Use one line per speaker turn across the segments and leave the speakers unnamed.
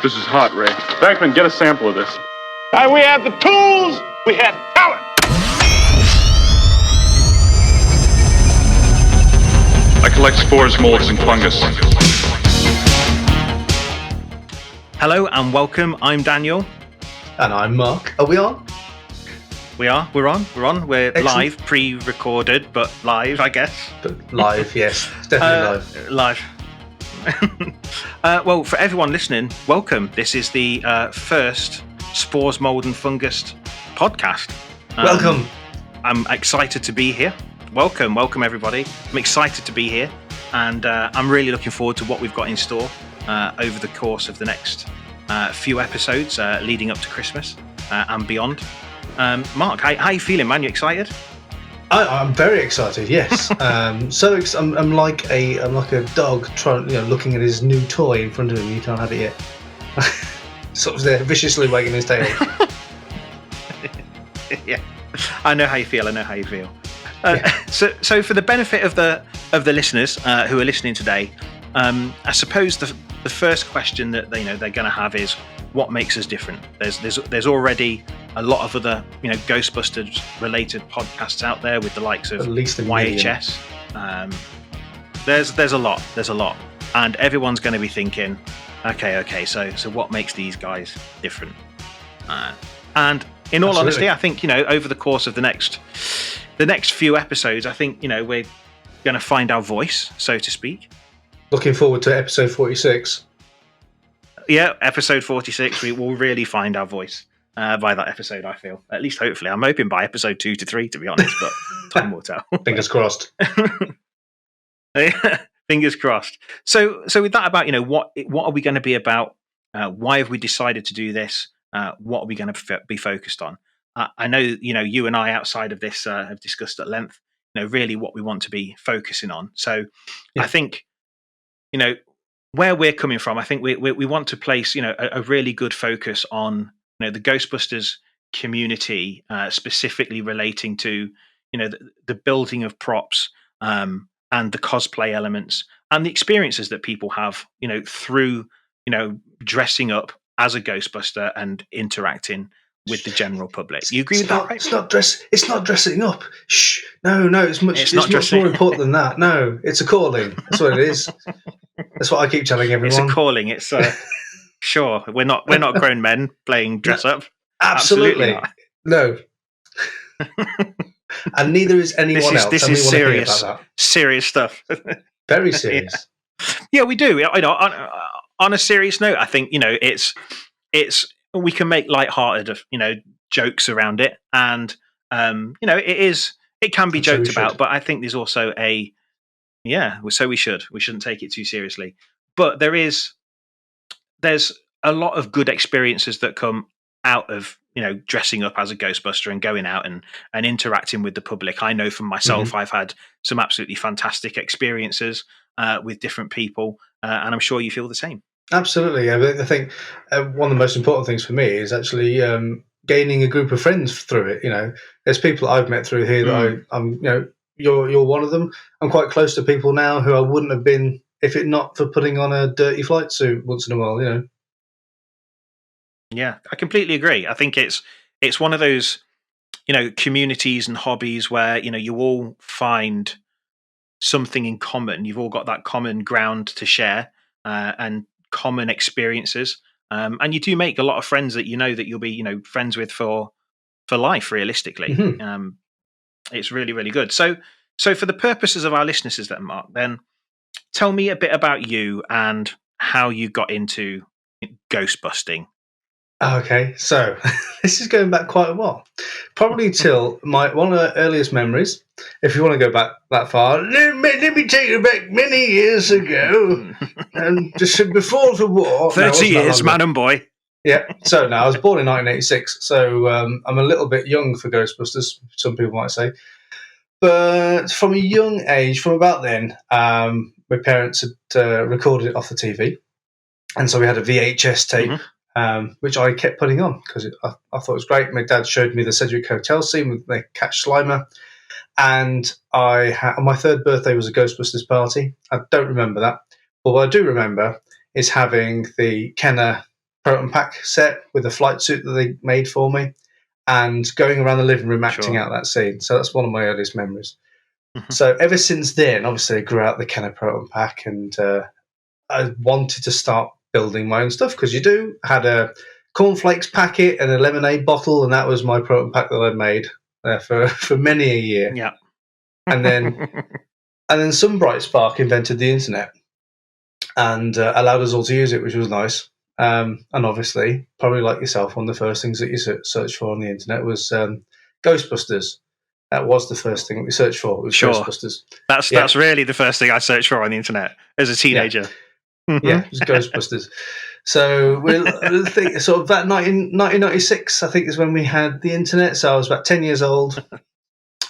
This is hot, Ray. Backman, get a sample of this.
We have the tools. We have talent.
I collect spores, molds, and fungus.
Hello and welcome. I'm Daniel.
And I'm Mark. Are we on?
We're on. We're
Excellent.
live, pre-recorded, but live, I guess.
But live, yes. It's definitely
Live. Well, for everyone listening, welcome. This is the first Spores, Mold and Fungus podcast.
Welcome.
I'm excited to be here. Welcome everybody. I'm excited to be here, and I'm really looking forward to what we've got in store over the course of the next few episodes leading up to Christmas and beyond. Mark, how are you feeling, man? You excited?
I'm very excited. Yes. I'm like a dog trying, looking at his new toy in front of him. You can't have it yet. Sort of there, viciously wagging his tail.
Yeah, I know how you feel. Yeah. So for the benefit of the listeners who are listening today, I suppose the first question that they're going to have is, what makes us different? There's already a lot of other Ghostbusters related podcasts out there with the likes of
at least
YHS. There's a lot, and everyone's going to be thinking, okay, so what makes these guys different? And in all honesty, I think over the course of the next few episodes, I think we're going to find our voice, so to speak.
Looking forward to episode 46.
Yeah, episode 46, we will really find our voice by that episode, I feel. At least, hopefully. I'm hoping by episode 2 to 3, to be honest, but time will tell.
Fingers crossed.
Fingers crossed. So with that about, what are we going to be about? Why have we decided to do this? What are we going to be focused on? I know, you and I outside of this have discussed at length, really what we want to be focusing on. So yeah. I think, where we're coming from, I think we want to place, a really good focus on, the Ghostbusters community, specifically relating to, the building of props and the cosplay elements and the experiences that people have, through, dressing up as a Ghostbuster and interacting with the general public. You agree with that? Right?
It's not dressing up. Shh. No. It's much more important than that. No, it's a calling. That's what it is. That's what I keep telling everyone.
It's a calling. It's sure. We're not grown men playing dress up.
Absolutely not. No. And neither is anyone else.
This is serious stuff.
Very serious.
Yeah, we do. On a serious note, I think it's we can make lighthearted jokes around it, and it can be joked about. But I think there's also so we shouldn't take it too seriously. But there's a lot of good experiences that come out of dressing up as a Ghostbuster and going out and interacting with the public. I know from myself, I've had some absolutely fantastic experiences with different people, and I'm sure you feel the same.
Absolutely. I think one of the most important things for me is actually gaining a group of friends through it. There's people I've met through here that I'm you're one of them. I'm quite close to people now who I wouldn't have been if it not for putting on a dirty flight suit once in a while,
Yeah, I completely agree. I think it's one of those, communities and hobbies where, you all find something in common. You've all got that common ground to share and common experiences. And you do make a lot of friends that that you'll be, friends with for life, realistically.
Mm-hmm.
It's really, really good. So for the purposes of our listeners then, Mark, then tell me a bit about you and how you got into ghostbusting.
Okay, so this is going back quite a while. Probably till one of the earliest memories, if you want to go back that far. Let me take you back many years ago, and just before the war.
30 years, man and boy.
Yeah, so now I was born in 1986, so I'm a little bit young for Ghostbusters, some people might say. But from a young age, from about then, my parents had recorded it off the TV, and so we had a VHS tape. Which I kept putting on because I thought it was great. My dad showed me the Sedgwick Hotel scene with the Catch Slimer, and on my third birthday was a Ghostbusters party. I don't remember that, but what I do remember is having the Kenner Proton Pack set with a flight suit that they made for me, and going around the living room acting
Sure.
out that scene. So that's one of my earliest memories.
Mhm.
So ever since then, obviously, I grew out the kind of Proton Pack, and I wanted to start building my own stuff because you do. Had a cornflakes packet and a lemonade bottle, and that was my Proton Pack that I'd made for many a year.
Yeah.
And then some bright spark invented the internet and allowed us all to use it, which was nice. And obviously, probably like yourself, one of the first things that you searched for on the internet was Ghostbusters. That was the first thing that we searched for. It was
Sure.
Ghostbusters.
That's really the first thing I searched for on the internet as a teenager.
Yeah, it was Ghostbusters. So we'll think sort of that 1996, I think, is when we had the internet. So I was about 10 years old,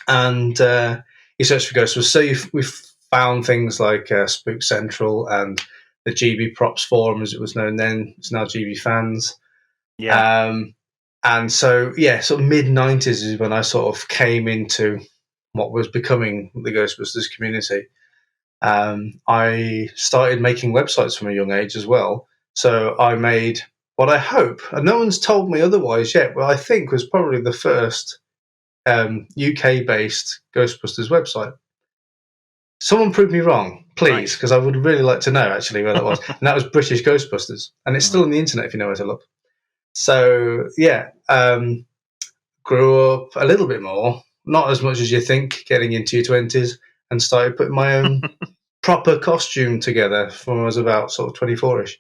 and you searched for Ghostbusters. So we've found things like Spook Central and the GB Props forum, as it was known then. It's now GB Fans.
Yeah.
And so, sort of mid-90s is when I sort of came into what was becoming the Ghostbusters community. I started making websites from a young age as well. So I made what I hope, and no one's told me otherwise yet, but I think was probably the first UK-based Ghostbusters website. Someone prove me wrong, please, because I would really like to know actually where that was. And that was British Ghostbusters, and it's still on the internet if you know where to look. So grew up a little bit more, not as much as you think, getting into your 20s, and started putting my own proper costume together from when I was about sort of 24ish.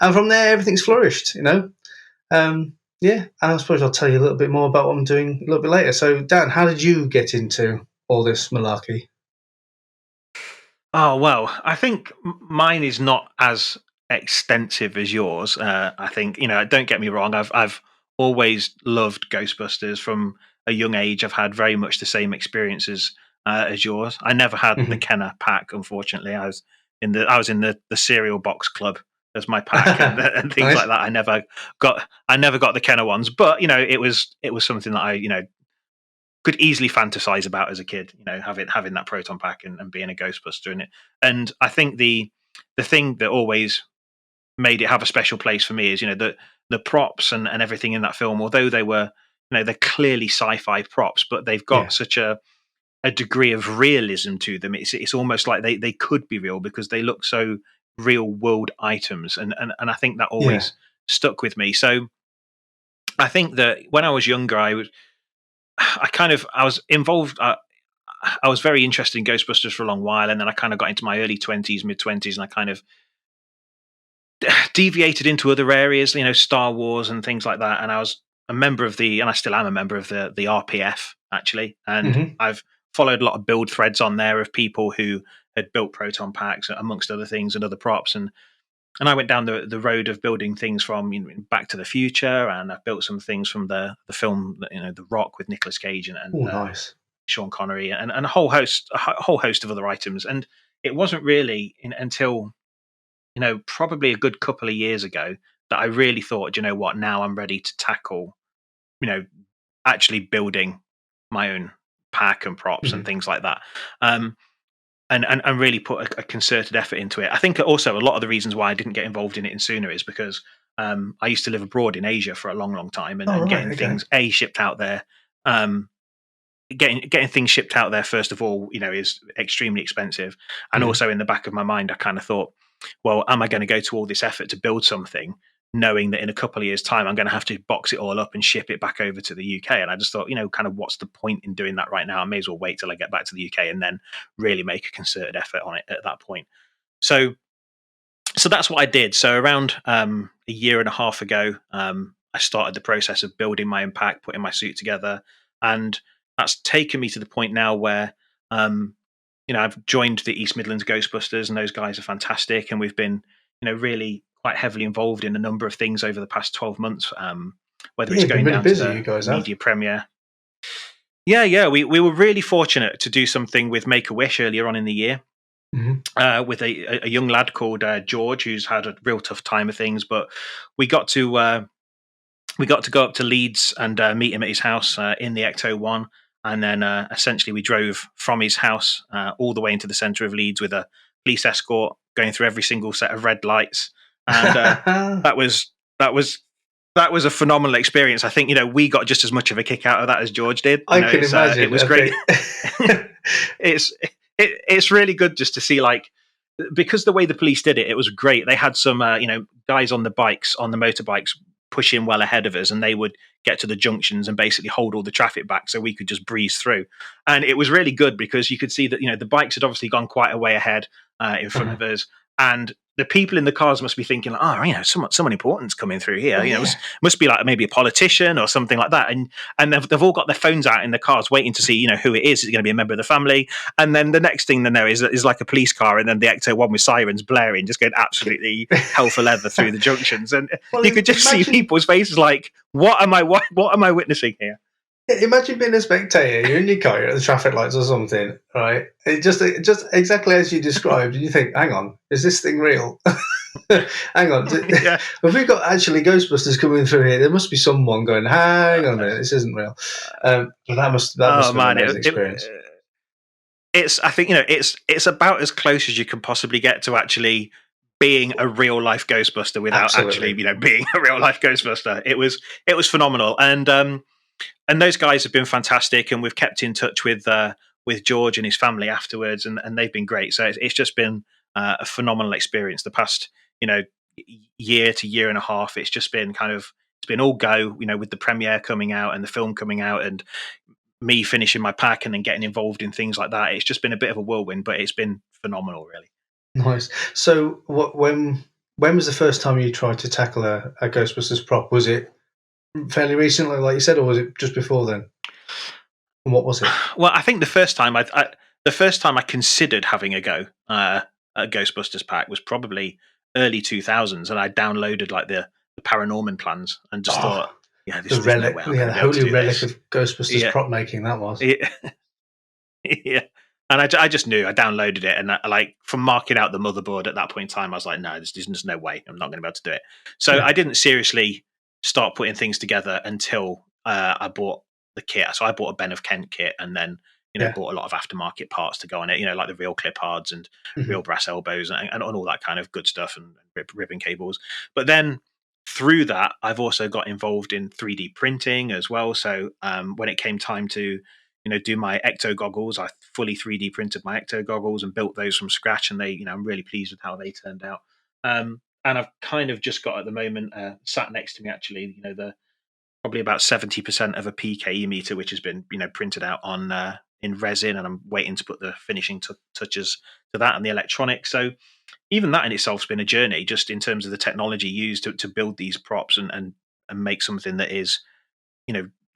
And from there, everything's flourished, and I suppose I'll tell you a little bit more about what I'm doing a little bit later. So, Dan, how did you get into all this malarkey?
Oh, well, I think mine is not as extensive as yours. I think, don't get me wrong, I've always loved Ghostbusters from a young age. I've had very much the same experiences as yours. I never had the Kenner pack, unfortunately. I was in the cereal box club as my pack and things
Nice.
like that. I never got the Kenner ones, but it was something that I could easily fantasize about as a kid, having that proton pack and being a Ghostbuster in it. And I think the thing that always made it have a special place for me is, the props and everything in that film, although they were, they're clearly sci-fi props, but they've got such a degree of realism to them. It's almost like they could be real because they look so real world items. And I think that always stuck with me. So I think that when I was younger, I was involved. I was very interested in Ghostbusters for a long while, and then I kind of got into my early 20s, mid 20s, and I kind of deviated into other areas, Star Wars and things like that. And I was a member of and I still am a member of the RPF actually, and I've followed a lot of build threads on there of people who had built proton packs amongst other things and other props, and I went down the road of building things from Back to the Future, and I've built some things from the film, The Rock with Nicolas Cage and
nice.
Sean Connery, and a whole host of other items. And it wasn't really until probably a good couple of years ago that I really thought, you know what, now I'm ready to tackle actually building my own pack and props and things like that. And really put a concerted effort into it. I think also a lot of the reasons why I didn't get involved in it sooner is because I used to live abroad in Asia for a long, long time, and getting things shipped out there. Getting things shipped out there first of all, is extremely expensive. And also in the back of my mind, I kind of thought, well, am I going to go to all this effort to build something, knowing that in a couple of years' time I'm going to have to box it all up and ship it back over to the UK? And I just thought, kind of what's the point in doing that right now? I may as well wait till I get back to the UK and then really make a concerted effort on it at that point. So that's what I did. So around a year and a half ago, I started the process of building my own pack, putting my suit together, and that's taken me to the point now where I've joined the East Midlands Ghostbusters, and those guys are fantastic, and we've been really quite heavily involved in a number of things over the past 12 months, whether it's going down to the media premiere. We were really fortunate to do something with Make-A-Wish earlier on in the year, with a young lad called George, who's had a real tough time of things, but we got to go up to Leeds and meet him at his house in the Ecto 1. And then essentially we drove from his house all the way into the centre of Leeds with a police escort, going through every single set of red lights. And that was that was a phenomenal experience. I think we got just as much of a kick out of that as George did.
I can imagine.
It was great. It's really good just to see, like, because the way the police did it, it was great. They had some guys on the motorbikes pushing well ahead of us, and they would get to the junctions and basically hold all the traffic back so we could just breeze through. And it was really good because you could see that the bikes had obviously gone quite a way ahead in front of us, and the people in the cars must be thinking, like, someone important's coming through here. Must be like maybe a politician or something like that. And they've all got their phones out in the cars, waiting to see who it is. Is it going to be a member of the family? And then the next thing they know is like a police car, and then the Ecto one with sirens blaring, just going absolutely hell for leather through the junctions. And you could just see people's faces like, what am I witnessing here?
Imagine being a spectator. You're in your car, you're at the traffic lights or something, right? It just exactly as you described, and you think, "Hang on, is this thing real? Hang on,
Yeah.
Have we got actually Ghostbusters coming through here? There must be someone going, hang on a minute, this isn't real." But that must have been an amazing experience.
I think it's about as close as you can possibly get to actually being a real life Ghostbuster without actually being a real life Ghostbuster. It was phenomenal, and those guys have been fantastic, and we've kept in touch with George and his family afterwards, and they've been great. So it's just been a phenomenal experience. The past year to year and a half, it's just been it's been all go. With the premiere coming out and the film coming out, and me finishing my pack and then getting involved in things like that. It's just been a bit of a whirlwind, but it's been phenomenal, really.
Nice. So, when was the first time you tried to tackle a Ghostbusters prop? Was it fairly recently, like you said, or was it just before then? And what was it?
Well, I think the first time I considered having a go at Ghostbusters pack was probably early 2000s, and I downloaded like the Paranorman plans and just thought, this
relic,
no way
the holy relic of Ghostbusters prop making. That was,
yeah. And I just knew. I downloaded it, and from marking out the motherboard at that point in time, I was like, no, there's just no way. I'm not going to be able to do it. So I didn't seriously start putting things together until I bought the kit. So I bought a Ben of Kent kit, and then bought a lot of aftermarket parts to go on it. Like the real clip hards and real brass elbows and all that kind of good stuff, and ribbon cables. But then through that, I've also got involved in 3D printing as well. So when it came time to do my Ecto goggles, I fully 3D printed my Ecto goggles and built those from scratch, and I'm really pleased with how they turned out. And I've kind of just got at the moment sat next to me actually, the probably about 70% of a PKE meter, which has been printed out on in resin, and I'm waiting to put the finishing touches to that and the electronics. So even that in itself has been a journey, just in terms of the technology used to build these props and make something that is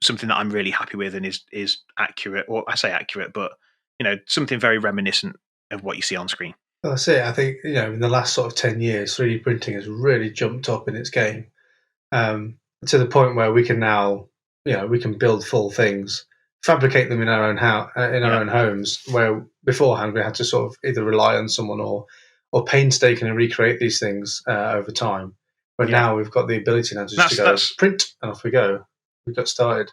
something that I'm really happy with and is accurate, or I say accurate, but something very reminiscent of what you see on screen.
Well, that's it. I think in the last sort of 10 years, 3D printing has really jumped up in its game, to the point where we can now we can build full things, fabricate them in our own own homes, where beforehand we had to sort of either rely on someone or painstakingly recreate these things over time. But now we've got the ability now just to go print and off we go. We got started.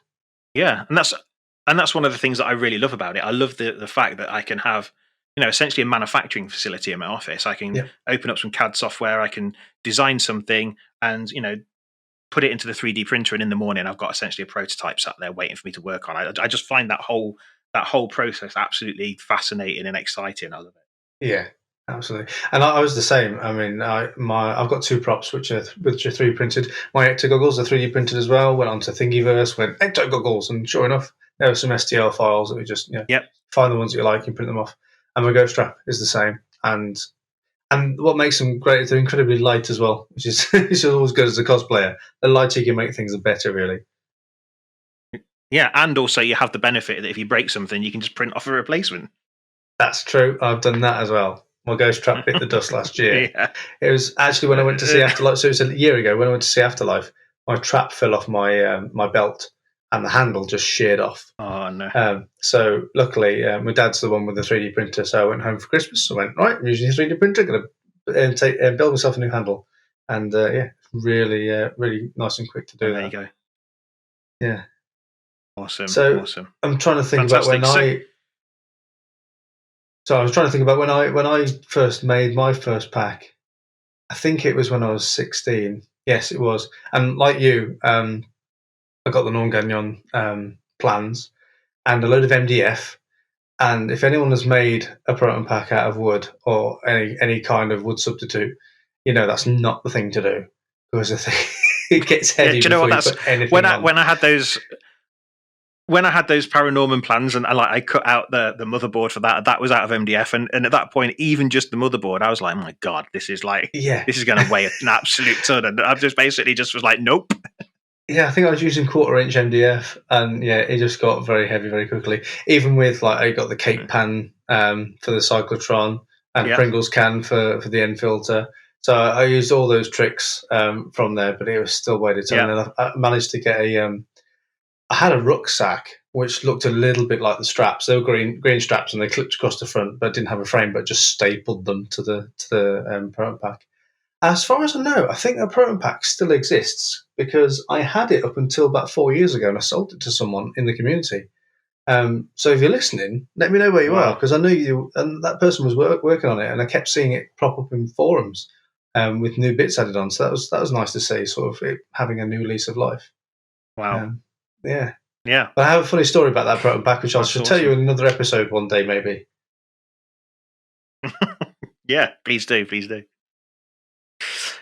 Yeah, and that's one of the things that I really love about it. I love the fact that I can have essentially a manufacturing facility in my office. I can open up some CAD software. I can design something and put it into the 3D printer, and in the morning I've got essentially a prototype sat there waiting for me to work on. I just find that whole process absolutely fascinating and exciting. I love it.
Yeah, absolutely. And I was the same. I mean, I've got two props which are 3D printed. My Ecto goggles are 3D printed as well. Went on to Thingiverse, went Ecto goggles, and sure enough, there were some STL files that we just find the ones that you like and print them off. And my Ghost Strap is the same. And what makes them great is they're incredibly light as well, which is always good as a cosplayer. The lighter you can make things, the better, really.
Yeah, and also you have the benefit that if you break something, you can just print off a replacement.
That's true. I've done that as well. My Ghost Trap bit the dust last year. It was actually when I went to see Afterlife. So it was a year ago when I went to see Afterlife. My trap fell off my my belt, and the handle just sheared off.
Oh no!
So luckily, my dad's the one with the 3D printer. So I went home for Christmas. I went right. I'm using a 3D printer. Going to build myself a new handle, and really, really nice and quick to do that.
There you go.
Yeah.
Awesome.
So
awesome.
I'm trying to think about when I was trying to think about when I first made my first pack. I think it was when I was 16. Yes, it was. And like you, I got the Norm Gagnon plans and a load of MDF. And if anyone has made a proton pack out of wood or any kind of wood substitute, that's not the thing to do, because the thing, it gets
Yeah,
heavy
do you know
before
what?
you
That's
put anything on.
when I had those Paranorman plans, and I cut out the motherboard for that was out of MDF, and at that point, even just the motherboard, I was like, oh my god, this is going to weigh an absolute ton, and I just basically just was like, nope.
Yeah, I think I was using 1/4 inch MDF, and yeah, it just got very heavy very quickly. Even with I got the cake pan for the cyclotron and a Pringles can for the end filter. So I used all those tricks from there, but it was still weighed a ton. And I managed to get I had a rucksack which looked a little bit like the straps. They were green straps, and they clipped across the front, but didn't have a frame, but just stapled them to the proton pack. As far as I know, I think a proton pack still exists, because I had it up until about 4 years ago, and I sold it to someone in the community. So if you're listening, let me know where you are, because I knew you, and that person was working on it, and I kept seeing it prop up in forums with new bits added on. So that was nice to see, sort of it having a new lease of life.
Wow.
Yeah.
Yeah.
But I have a funny story about that proton pack, which I should tell you in another episode one day, maybe.
Yeah, please do.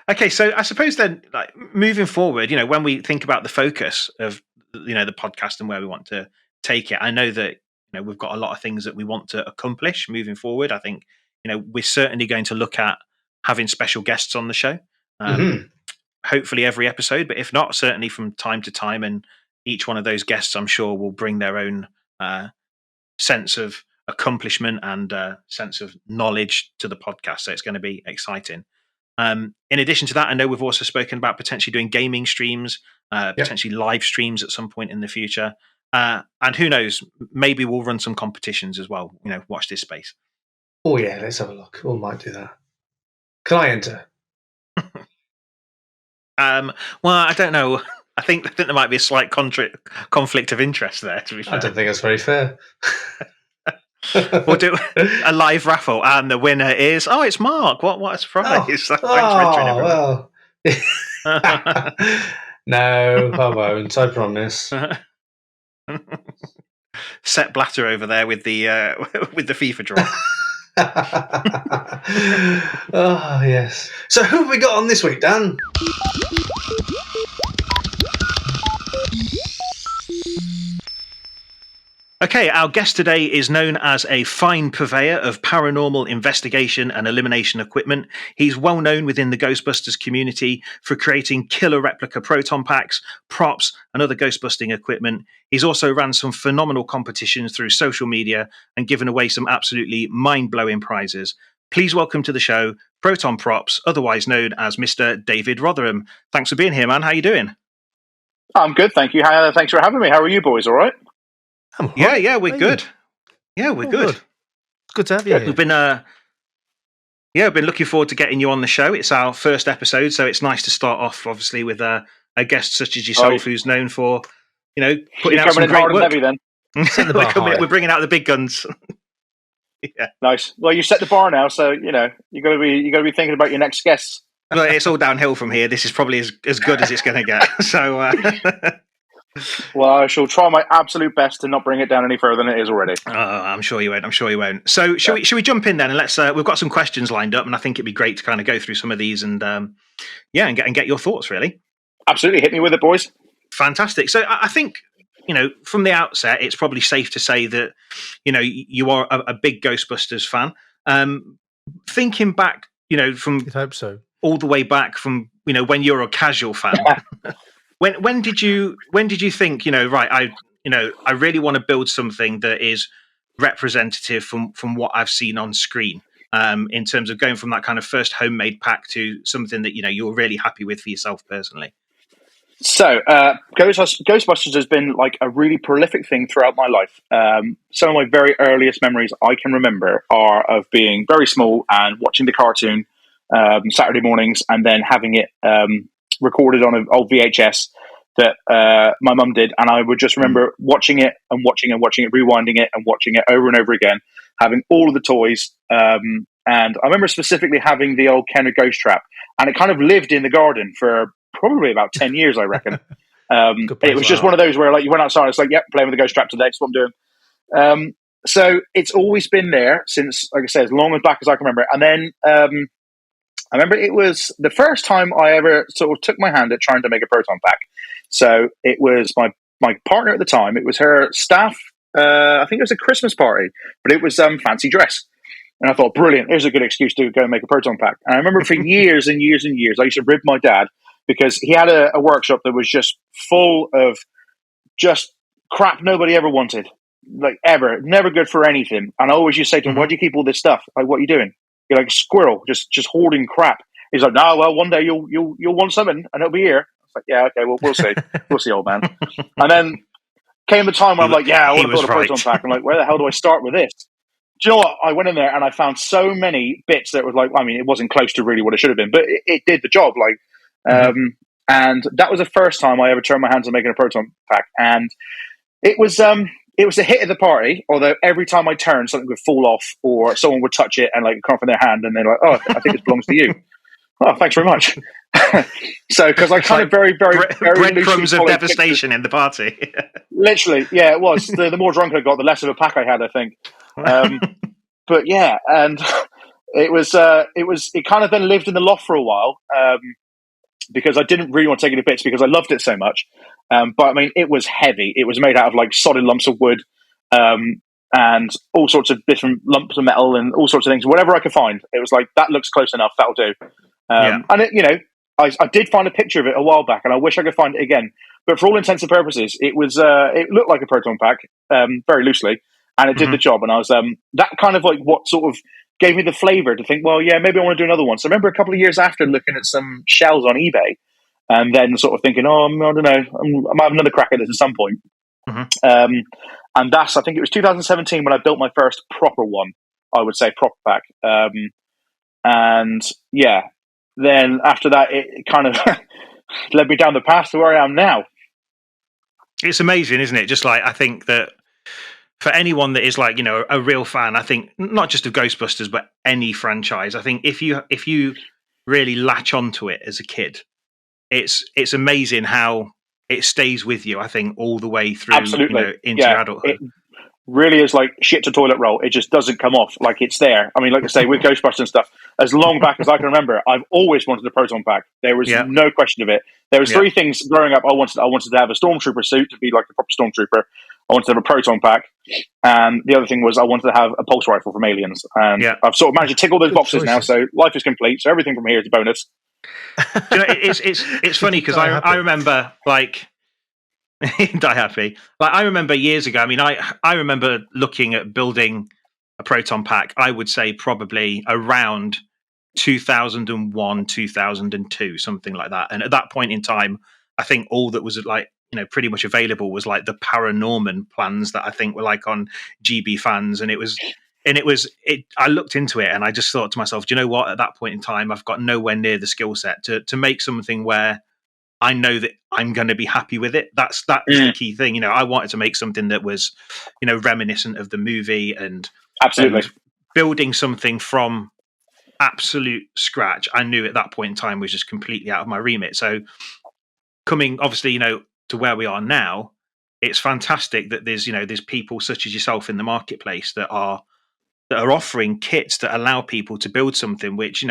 Okay, so I suppose then, like, moving forward, when we think about the focus of the podcast and where we want to take it, I know that we've got a lot of things that we want to accomplish moving forward. I think we're certainly going to look at having special guests on the show, hopefully every episode, but if not, certainly from time to time. And each one of those guests, I'm sure, will bring their own sense of accomplishment and sense of knowledge to the podcast. So it's going to be exciting. In addition to that, I know we've also spoken about potentially doing gaming streams, potentially live streams at some point in the future. And who knows, maybe we'll run some competitions as well. Watch this space.
Oh yeah, let's have a look. We might do that. Can I enter?
Well, I don't know. I think there might be a slight conflict of interest there, to be fair.
I don't think that's very fair.
We'll do a live raffle, and the winner is it's Mark. What a surprise! Thanks for entering, everyone.
Well. No, I won't. I promise.
Set Blatter over there with the FIFA draw.
Oh yes. So who have we got on this week, Dan?
Okay, our guest today is known as a fine purveyor of paranormal investigation and elimination equipment. He's well known within the Ghostbusters community for creating killer replica proton packs, props, and other ghostbusting equipment. He's also ran some phenomenal competitions through social media and given away some absolutely mind-blowing prizes. Please welcome to the show, Proton Props, otherwise known as Mr. David Rotherham. Thanks for being here, man. How you doing?
I'm good, thank you. Thanks for having me. How are you boys? All right?
Yeah, we're good. Yeah, we're good.
It's good to have you here.
We've been I've been looking forward to getting you on the show. It's our first episode, so it's nice to start off, obviously, with a guest such as yourself, who's known for, putting out some great
hard
work.
And heavy, then.
We're bringing out the big guns. Yeah,
nice. Well, you set the bar now, so you got to be thinking about your next guests.
Well, it's all downhill from here. This is probably as good as it's going to get. So.
Well, I shall try my absolute best to not bring it down any further than it is already.
I'm sure you won't. So, should we jump in then? And let's. We've got some questions lined up, and I think it'd be great to kind of go through some of these and get your thoughts. Really,
absolutely. Hit me with it, boys.
Fantastic. So, I think from the outset, it's probably safe to say that you are a big Ghostbusters fan. Thinking back, from
you'd hope so,
all the way back from when you're a casual fan. When did you think right, I really want to build something that is representative from what I've seen on screen, in terms of going from that kind of first homemade pack to something that you're really happy with for yourself personally?
So Ghostbusters has been like a really prolific thing throughout my life. Some of my very earliest memories I can remember are of being very small and watching the cartoon Saturday mornings, and then having it recorded on an old VHS that my mum did, and I would just remember watching it and watching it, rewinding it and watching it over and over again, having all of the toys, and I remember specifically having the old Kenner Ghost Trap, and it kind of lived in the garden for probably about 10 years, I reckon.
Good place
It was
for
just
that.
one of those where like you went outside, it's like, yep, playing with the ghost trap today. That's what I'm doing. So it's always been there since, like I said, as long as back as I can remember. And then I remember it was the first time I ever sort of took my hand at trying to make a proton pack. So it was my partner at the time. It was her staff. I think it was a Christmas party, but it was fancy dress. And I thought, brilliant, here's a good excuse to go and make a proton pack. And I remember for years and years and years, I used to rib my dad because he had a workshop that was just full of just crap nobody ever wanted. Like, ever. Never good for anything. And I always used to say to him, why do you keep all this stuff? Like, what are you doing? You're like a squirrel, just hoarding crap. He's like, no, well, one day you'll want something and it'll be here. I was like, yeah, okay, well, we'll see. We'll see, old man. And then came the time where I'm like, yeah, I want to build a proton pack. I'm like, where the hell do I start with this? Do you know what? I went in there and I found so many bits that was like, I mean, it wasn't close to really what it should have been, but it did the job. Like, and that was the first time I ever turned my hands on making a proton pack. And it was a hit of the party, although every time I turned, something would fall off or someone would touch it and like come from their hand and they're like, oh, I think this belongs to you. Oh, thanks very much. So, because I kind of very
breadcrumbs of devastation in the party.
Literally, yeah, it was. The more drunk I got, the less of a pack I had, I think. But yeah, and it kind of then lived in the loft for a while because I didn't really want to take it to bits because I loved it so much. But I mean, it was heavy. It was made out of like solid lumps of wood and all sorts of different lumps of metal and all sorts of things. Whatever I could find, it was like, that looks close enough. That'll do. And it, I did find a picture of it a while back, and I wish I could find it again. But for all intents and purposes, it was it looked like a proton pack, very loosely, and it did the job. And I was that kind of like what sort of gave me the flavour to think, well, yeah, maybe I want to do another one. So I remember a couple of years after looking at some shells on eBay, and then sort of thinking, oh, I don't know, I might have another crack at this at some point. And I think it was 2017 when I built my first proper one. I would say proper pack, and yeah. Then after that, it kind of led me down the path to where I am now.
It's amazing, isn't it? Just like, I think that for anyone that is like, a real fan, I think not just of Ghostbusters, but any franchise, I think if you really latch onto it as a kid, it's amazing how it stays with you, I think, all the way through.
Absolutely.
Into your adulthood.
It really is like shit to toilet roll. It just doesn't come off. Like, it's there. I mean, like I say, with Ghostbusters and stuff, as long back as I can remember, I've always wanted a proton pack. There was no question of it. There was three things growing up. I wanted to have a stormtrooper suit to be like a proper stormtrooper. I wanted to have a proton pack. And the other thing was I wanted to have a pulse rifle from Aliens. And I've sort of managed to tick all those boxes now, so life is complete. So everything from here is a bonus.
It's funny because I remember, like, die happy. Like, I remember years ago. I mean, I remember looking at building a proton pack. I would say probably around 2001, 2002, something like that. And at that point in time, I think all that was like, pretty much available was like the Paranorman plans that I think were like on GB Fans, and I looked into it and I just thought to myself, do you know what? At that point in time, I've got nowhere near the skill set to make something where I know that I'm going to be happy with it. That's the key thing. I wanted to make something that was, reminiscent of the movie and
absolutely
building something from absolute scratch. I knew at that point in time was just completely out of my remit. So coming, obviously, to where we are now, it's fantastic that there's people such as yourself in the marketplace that are offering kits that allow people to build something which,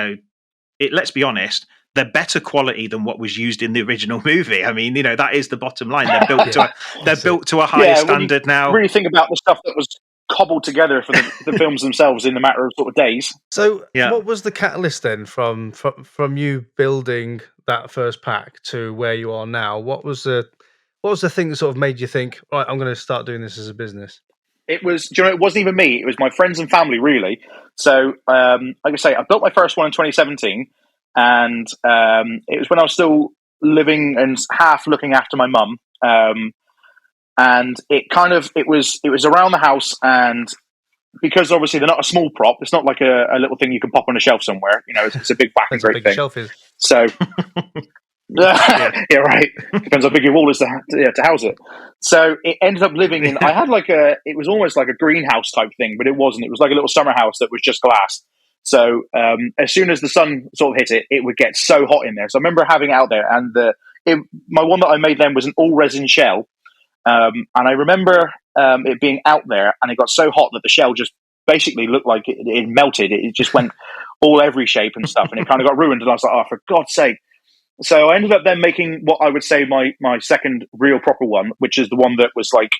let's be honest, they're better quality than what was used in the original movie. I mean, that is the bottom line. They're built to a higher standard now.
Really think about the stuff that was cobbled together for the films themselves in a matter of sort of days.
So, what was the catalyst then from you building that first pack to where you are now? What was the thing that sort of made you think, right, I'm going to start doing this as a business?
It was, it wasn't even me. It was my friends and family, really. So, like I say, I built my first one in 2017. And it was when I was still living and half looking after my mum. And it was around the house, and because obviously they're not a small prop, it's not like a little thing you can pop on a shelf somewhere. It's a big back and great thing.
Shelf is.
So, yeah, right. Depends how big your wall is to house it. So it ended up living in. I had it was almost like a greenhouse type thing, but it wasn't. It was like a little summer house that was just glass. So as soon as the sun sort of hit it, it would get so hot in there. So I remember having it out there, and my one that I made then was an all resin shell, and I remember it being out there, and it got so hot that the shell just basically looked like it melted. It just went all every shape and stuff, and it kind of got ruined. And I was like, oh, for God's sake. So I ended up then making what I would say my second real proper one, which is the one that was like,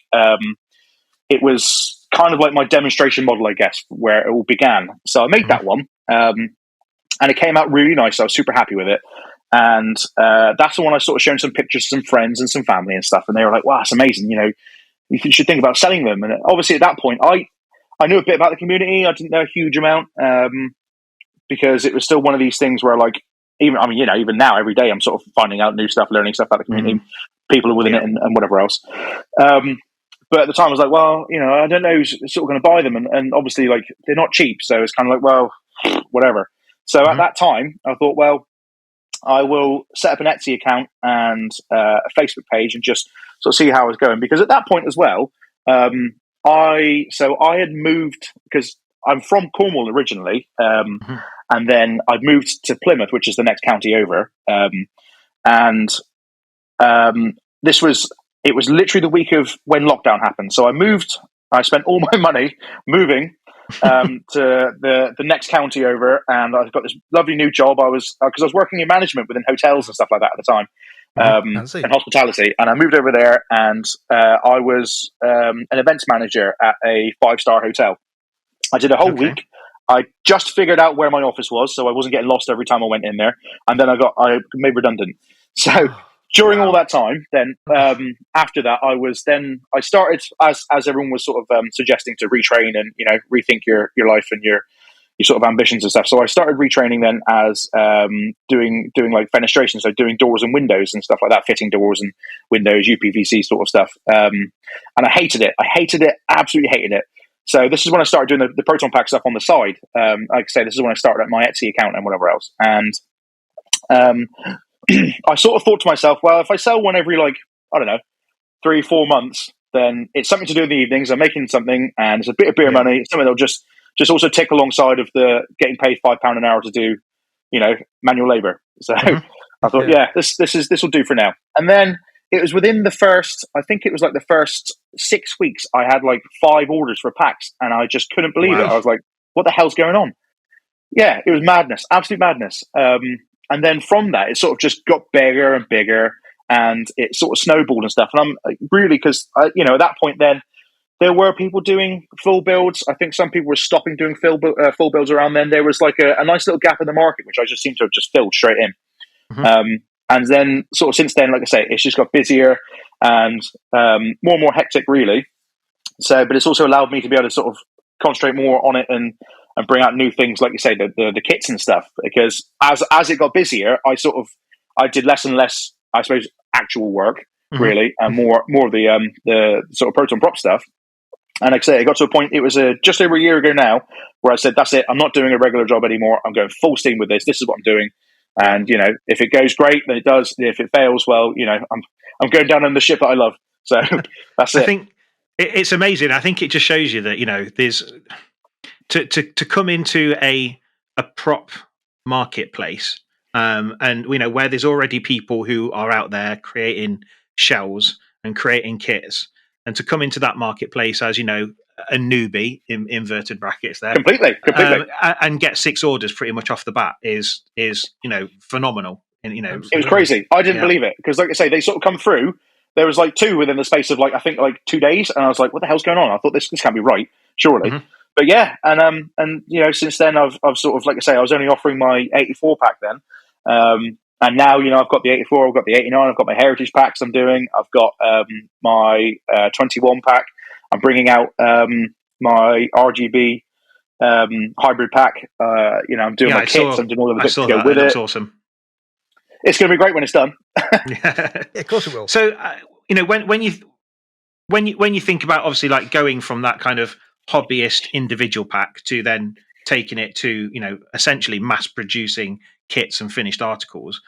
it was kind of like my demonstration model, I guess, where it all began. So I made that one, and it came out really nice. I was super happy with it. And that's the one I sort of shown some pictures to some friends and some family and stuff. And they were like, wow, it's amazing. You should think about selling them. And obviously at that point, I knew a bit about the community. I didn't know a huge amount, because it was still one of these things where like, even now, every day I'm sort of finding out new stuff, learning stuff about the community, people within it and whatever else. But at the time I was like, well, I don't know who's sort of going to buy them. And obviously like they're not cheap. So it's kind of like, well, whatever. So at that time I thought, well, I will set up an Etsy account and a Facebook page and just sort of see how I was going. Because at that point as well, I had moved, because I'm from Cornwall originally, and then I moved to Plymouth, which is the next county over. It was literally the week of when lockdown happened. So I moved. I spent all my money moving to the next county over, and I got this lovely new job. Because I was working in management within hotels and stuff like that at the time, and hospitality. And I moved over there, and I was an events manager at a 5-star hotel. I did a whole week. I just figured out where my office was, so I wasn't getting lost every time I went in there. And then I made redundant. So during all that time, then after that, I started, as everyone was sort of suggesting, to retrain and rethink your life and your sort of ambitions and stuff. So I started retraining then as doing like fenestration, so doing doors and windows and stuff like that, fitting doors and windows, UPVC sort of stuff. And I hated it. Absolutely hated it. So this is when I started doing the Proton Pack stuff on the side. Like I say, this is when I started at my Etsy account and whatever else. And I sort of thought to myself, well, if I sell one every 3-4 months, then it's something to do in the evenings. I'm making something, and it's a bit of beer money. It's something that'll just also tick alongside of the getting paid £5 an hour to do, manual labour. So I thought, this will do for now. And then it was within the first 6 weeks, I had like 5 orders for packs, and I just couldn't believe it. I was like, what the hell's going on? Yeah, it was madness, absolute madness. And then from that, it sort of just got bigger and bigger, and it sort of snowballed and stuff. And I'm really, because, at that point then, there were people doing full builds. I think some people were stopping doing full builds around then. There was like a nice little gap in the market, which I just seemed to have just filled straight in. And then sort of since then, like I say, it's just got busier and more and more hectic, really. So, but it's also allowed me to be able to sort of concentrate more on it and bring out new things, like you say, the kits and stuff. Because as it got busier, I did less and less, I suppose, actual work, really, and more of the sort of Proton Prop stuff. And like I say, it got to a point, it was just over a year ago now, where I said, that's it, I'm not doing a regular job anymore. I'm going full steam with this. This is what I'm doing. And, if it goes great, then it does. If it fails, well, I'm going down on the ship that I love. So that's it.
I think it's amazing. I think it just shows you that, there's to come into a prop marketplace, and, where there's already people who are out there creating shells and creating kits, and to come into that marketplace as, a newbie in inverted brackets there
completely
and get 6 orders pretty much off the bat is phenomenal. And
it was crazy. I didn't believe it, because like I say, they sort of come through. There was like 2 within the space of I think 2 days, and I was like, what the hell's going on? I thought this can't be right, surely. But yeah, and since then I've sort of, like I say, I was only offering my 84 pack then, and now I've got the 84, I've got the 89, I've got my heritage packs I'm doing, I've got my 21 pack. I'm bringing out my RGB hybrid pack. I'm doing my kits. I'm doing all of the bits to go with it.
Looks awesome.
It's going to be great when it's done.
Yeah, of course it will.
So, when you think about, obviously, like going from that kind of hobbyist individual pack to then taking it to essentially mass producing kits and finished articles,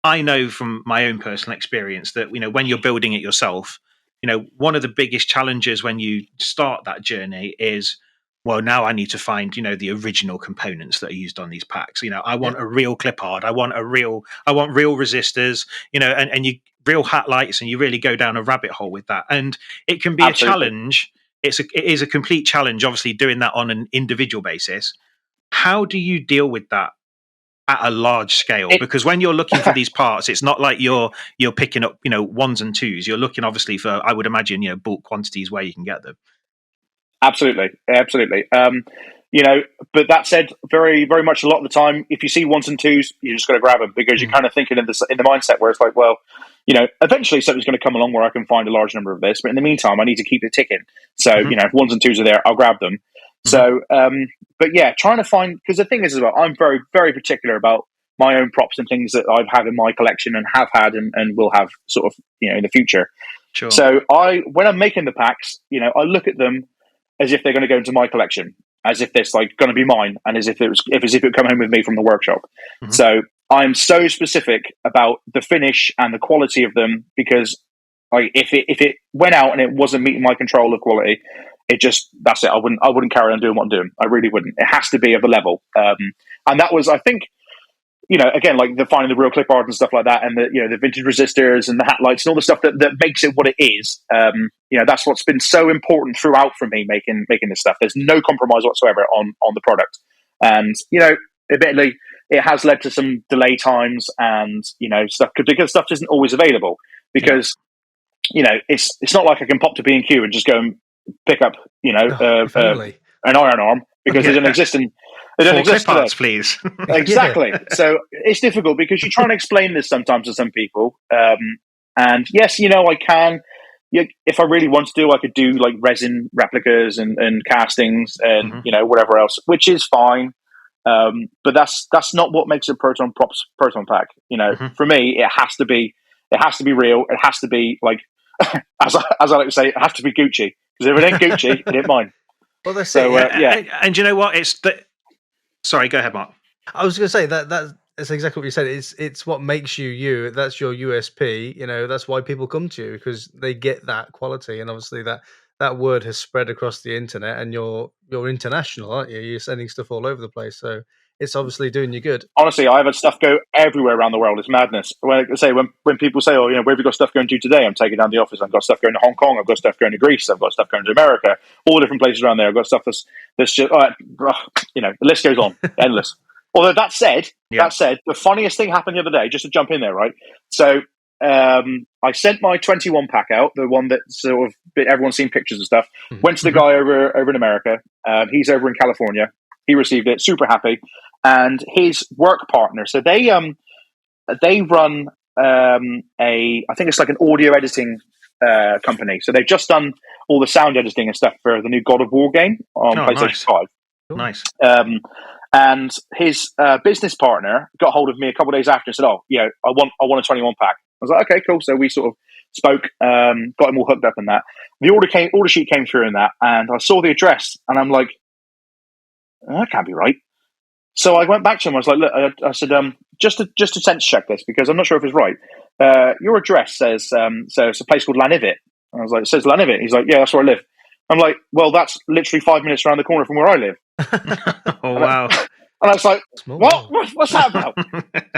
I know from my own personal experience that when you're building it yourself, one of the biggest challenges when you start that journey is well, now I need to find, the original components that are used on these packs. I want a real clip art. I want real resistors, and you real hat lights, and you really go down a rabbit hole with that. And it can be
Absolutely.
a challenge. It is a complete challenge, obviously, doing that on an individual basis. How do you deal with that at a large scale? Because when you're looking for these parts, it's not like you're picking up, ones and twos. You're looking obviously for, I would imagine, bulk quantities where you can get them.
Absolutely. But that said, very, very much a lot of the time, if you see ones and twos, you just got to grab them, because you're kind of thinking in the mindset where it's like, well, eventually something's going to come along where I can find a large number of this, but in the meantime, I need to keep it ticking. So, if ones and twos are there, I'll grab them. So, but yeah, trying to find, because the thing is as well, I'm very, very particular about my own props and things that I've had in my collection and have had and will have sort of, in the future.
Sure.
So when I'm making the packs, I look at them as if they're going to go into my collection, as if it's like going to be mine, and as if it would come home with me from the workshop. So I'm so specific about the finish and the quality of them, because like if it went out and it wasn't meeting my control of quality, that's it. I wouldn't carry on doing what I'm doing. I really wouldn't. It has to be of a level. And that was, I think, again, like finding the real clip art and stuff like that, and the vintage resistors and the hat lights and all the stuff that makes it what it is. That's what's been so important throughout for me making this stuff. There's no compromise whatsoever on the product, and admittedly, it has led to some delay times and stuff, because stuff isn't always available. Because it's not like I can pop to B&Q and just go and pick up an iron arm, because it doesn't exist in. They don't exist
clip
today.
arts, please.
Exactly. So it's difficult, because you try and explain this sometimes to some people. And yes, I can. If I really want to do, I could do like resin replicas and castings and whatever else, which is fine. But that's not what makes a Proton Props Proton pack. For me, it has to be real. It has to be like, as I like to say, it has to be Gucci. Because if it ain't Gucci, it ain't mine.
Well, that's
So
it.
and you know what? Sorry, go ahead, Mark.
I was going to say that's exactly what you said. It's what makes you you. That's your USP. That's why people come to you, because they get that quality, and obviously that word has spread across the internet, and you're international, aren't you? You're sending stuff all over the place, so it's obviously doing you good.
Honestly, I've had stuff go everywhere around the world. It's madness. When people say, "Oh, where have you got stuff going to today?" I'm taking down the office. I've got stuff going to Hong Kong. I've got stuff going to Greece. I've got stuff going to America. All different places around there. I've got stuff that's just, the list goes on, endless. Although that said, the funniest thing happened the other day. Just to jump in there, right? So I sent my 21 pack out, the one that sort of everyone's seen pictures and stuff. Went to the guy over in America. He's over in California. He received it, super happy. And his work partner, so they run I think it's like an audio editing company. So they've just done all the sound editing and stuff for the new God of War game on PlayStation 5.
Nice.
And his business partner got hold of me a couple of days after and said, "Oh, I want a 21 pack." I was like, "Okay, cool." So we sort of spoke, got him all hooked up in that. The order sheet came through in that, and I saw the address, and I'm like, "That can't be right." So I went back to him. I was like, "Look," I said, just to sense check this, because I'm not sure if it's right. Your address says so it's a place called Llanivit. And I was like, "It says Llanivit." He's like, "Yeah, that's where I live." I'm like, "Well, that's literally 5 minutes around the corner from where I live."
Oh, wow.
And I was like, what's that about?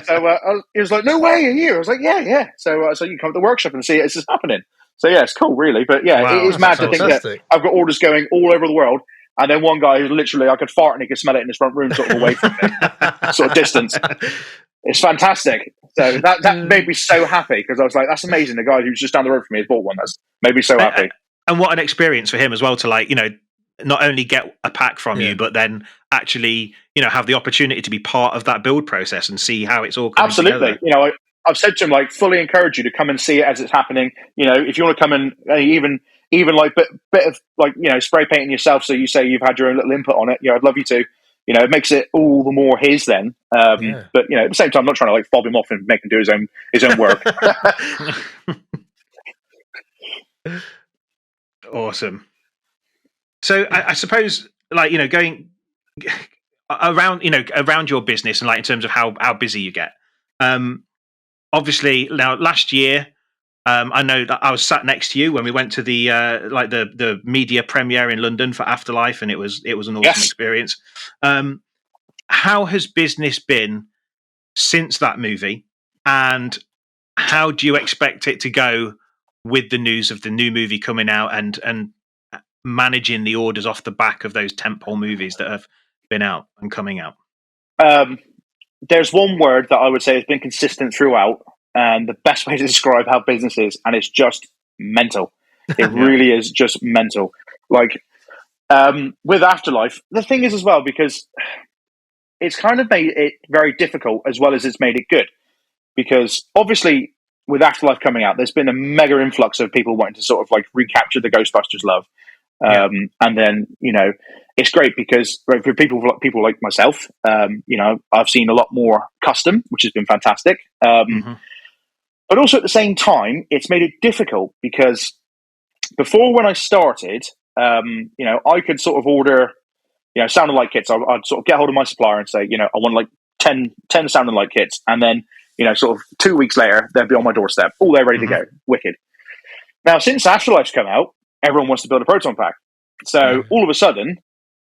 So he was like, "No way, are you?" I was like, yeah. So you can come to the workshop and see it's just happening. So yeah, it's cool, really. But yeah,
Wow,
it is mad to think that I've got orders going all over the world. And then one guy who's literally, I could fart and he could smell it in his front room, sort of away from me, sort of distance. It's fantastic. So that made me so happy, because I was like, that's amazing. The guy who's just down the road from me has bought one. That's made me so happy.
And what an experience for him as well to, like, not only get a pack from you, but then actually, have the opportunity to be part of that build process and see how it's all coming
Absolutely.
together.
I've said to him, like, fully encourage you to come and see it as it's happening. If you want to come and even like bit of like, spray painting yourself, so you say you've had your own little input on it. I'd love you to. It makes it all the more his then. But at the same time, I'm not trying to like fob him off and make him do his own work.
Awesome. So I suppose, like, going around your business, and like in terms of how busy you get. Obviously, now last year I know that I was sat next to you when we went to the the media premiere in London for Afterlife, and it was an awesome
Yes.
experience. How has business been since that movie, and how do you expect it to go with the news of the new movie coming out and managing the orders off the back of those tentpole movies that have been out and coming out?
There's one word that I would say has been consistent throughout, and the best way to describe how business is, and it's just mental. It really is just mental. Like, with Afterlife, the thing is as well, because it's kind of made it very difficult as well as it's made it good. Because obviously, with Afterlife coming out, there's been a mega influx of people wanting to sort of like recapture the Ghostbusters love. And then, it's great because for people like myself, I've seen a lot more custom, which has been fantastic. But also at the same time, it's made it difficult because before, when I started, I could sort of order, sounding like kits. I'd sort of get hold of my supplier and say, I want like 10 sounding like kits. And then, sort of 2 weeks later, they'd be on my doorstep. All they're ready to go. Wicked. Now, since Afterlife's come out, everyone wants to build a Proton pack. So all of a sudden,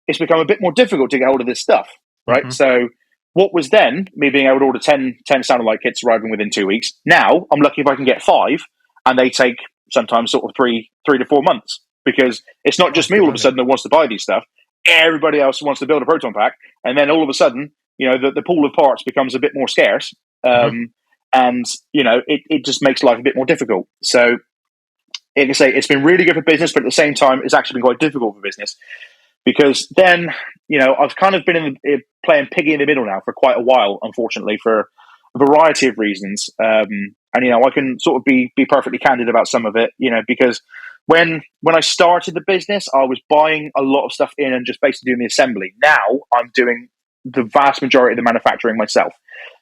it's become a bit more difficult to get hold of this stuff, right? So what was then me being able to order 10 sounding like kits arriving within 2 weeks, now I'm lucky if I can get 5, and they take sometimes sort of 3 to 4 months, because it's not just me all of a sudden that wants to buy these stuff. Everybody else wants to build a Proton pack, and then all of a sudden, the pool of parts becomes a bit more scarce, and it just makes life a bit more difficult. So, like I say, it's been really good for business, but at the same time, it's actually been quite difficult for business, because then, I've kind of been playing piggy in the middle now for quite a while, unfortunately, for a variety of reasons. And I can sort of be perfectly candid about some of it, because when I started the business, I was buying a lot of stuff in and just basically doing the assembly. Now I'm doing the vast majority of the manufacturing myself,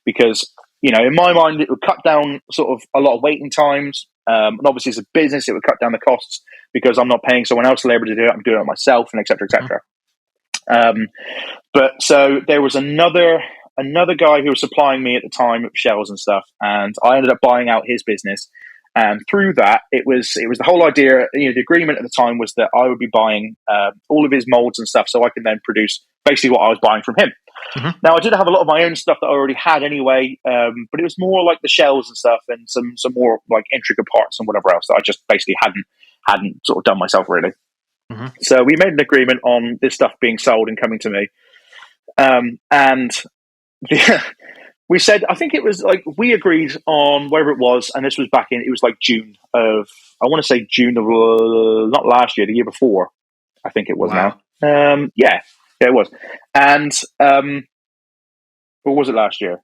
because in my mind, it would cut down sort of a lot of waiting times. And obviously, as a business, it would cut down the costs because I'm not paying someone else labor to do it. I'm doing it myself, and et cetera, et cetera. But so there was another guy who was supplying me at the time of shells and stuff, and I ended up buying out his business. And through that, it was the whole idea. The agreement at the time was that I would be buying all of his molds and stuff, so I can then produce basically what I was buying from him. Now, I did have a lot of my own stuff that I already had anyway, but it was more like the shells and stuff, and some more like intricate parts and whatever else that I just basically hadn't sort of done myself, really. So we made an agreement on this stuff being sold and coming to me, and we said, I think it was like, we agreed on whatever it was, and this was it was like June of, I want to say June of, not last year, the year before, I think it was.
Wow.
Now. Yeah, it was. And, or was it last year?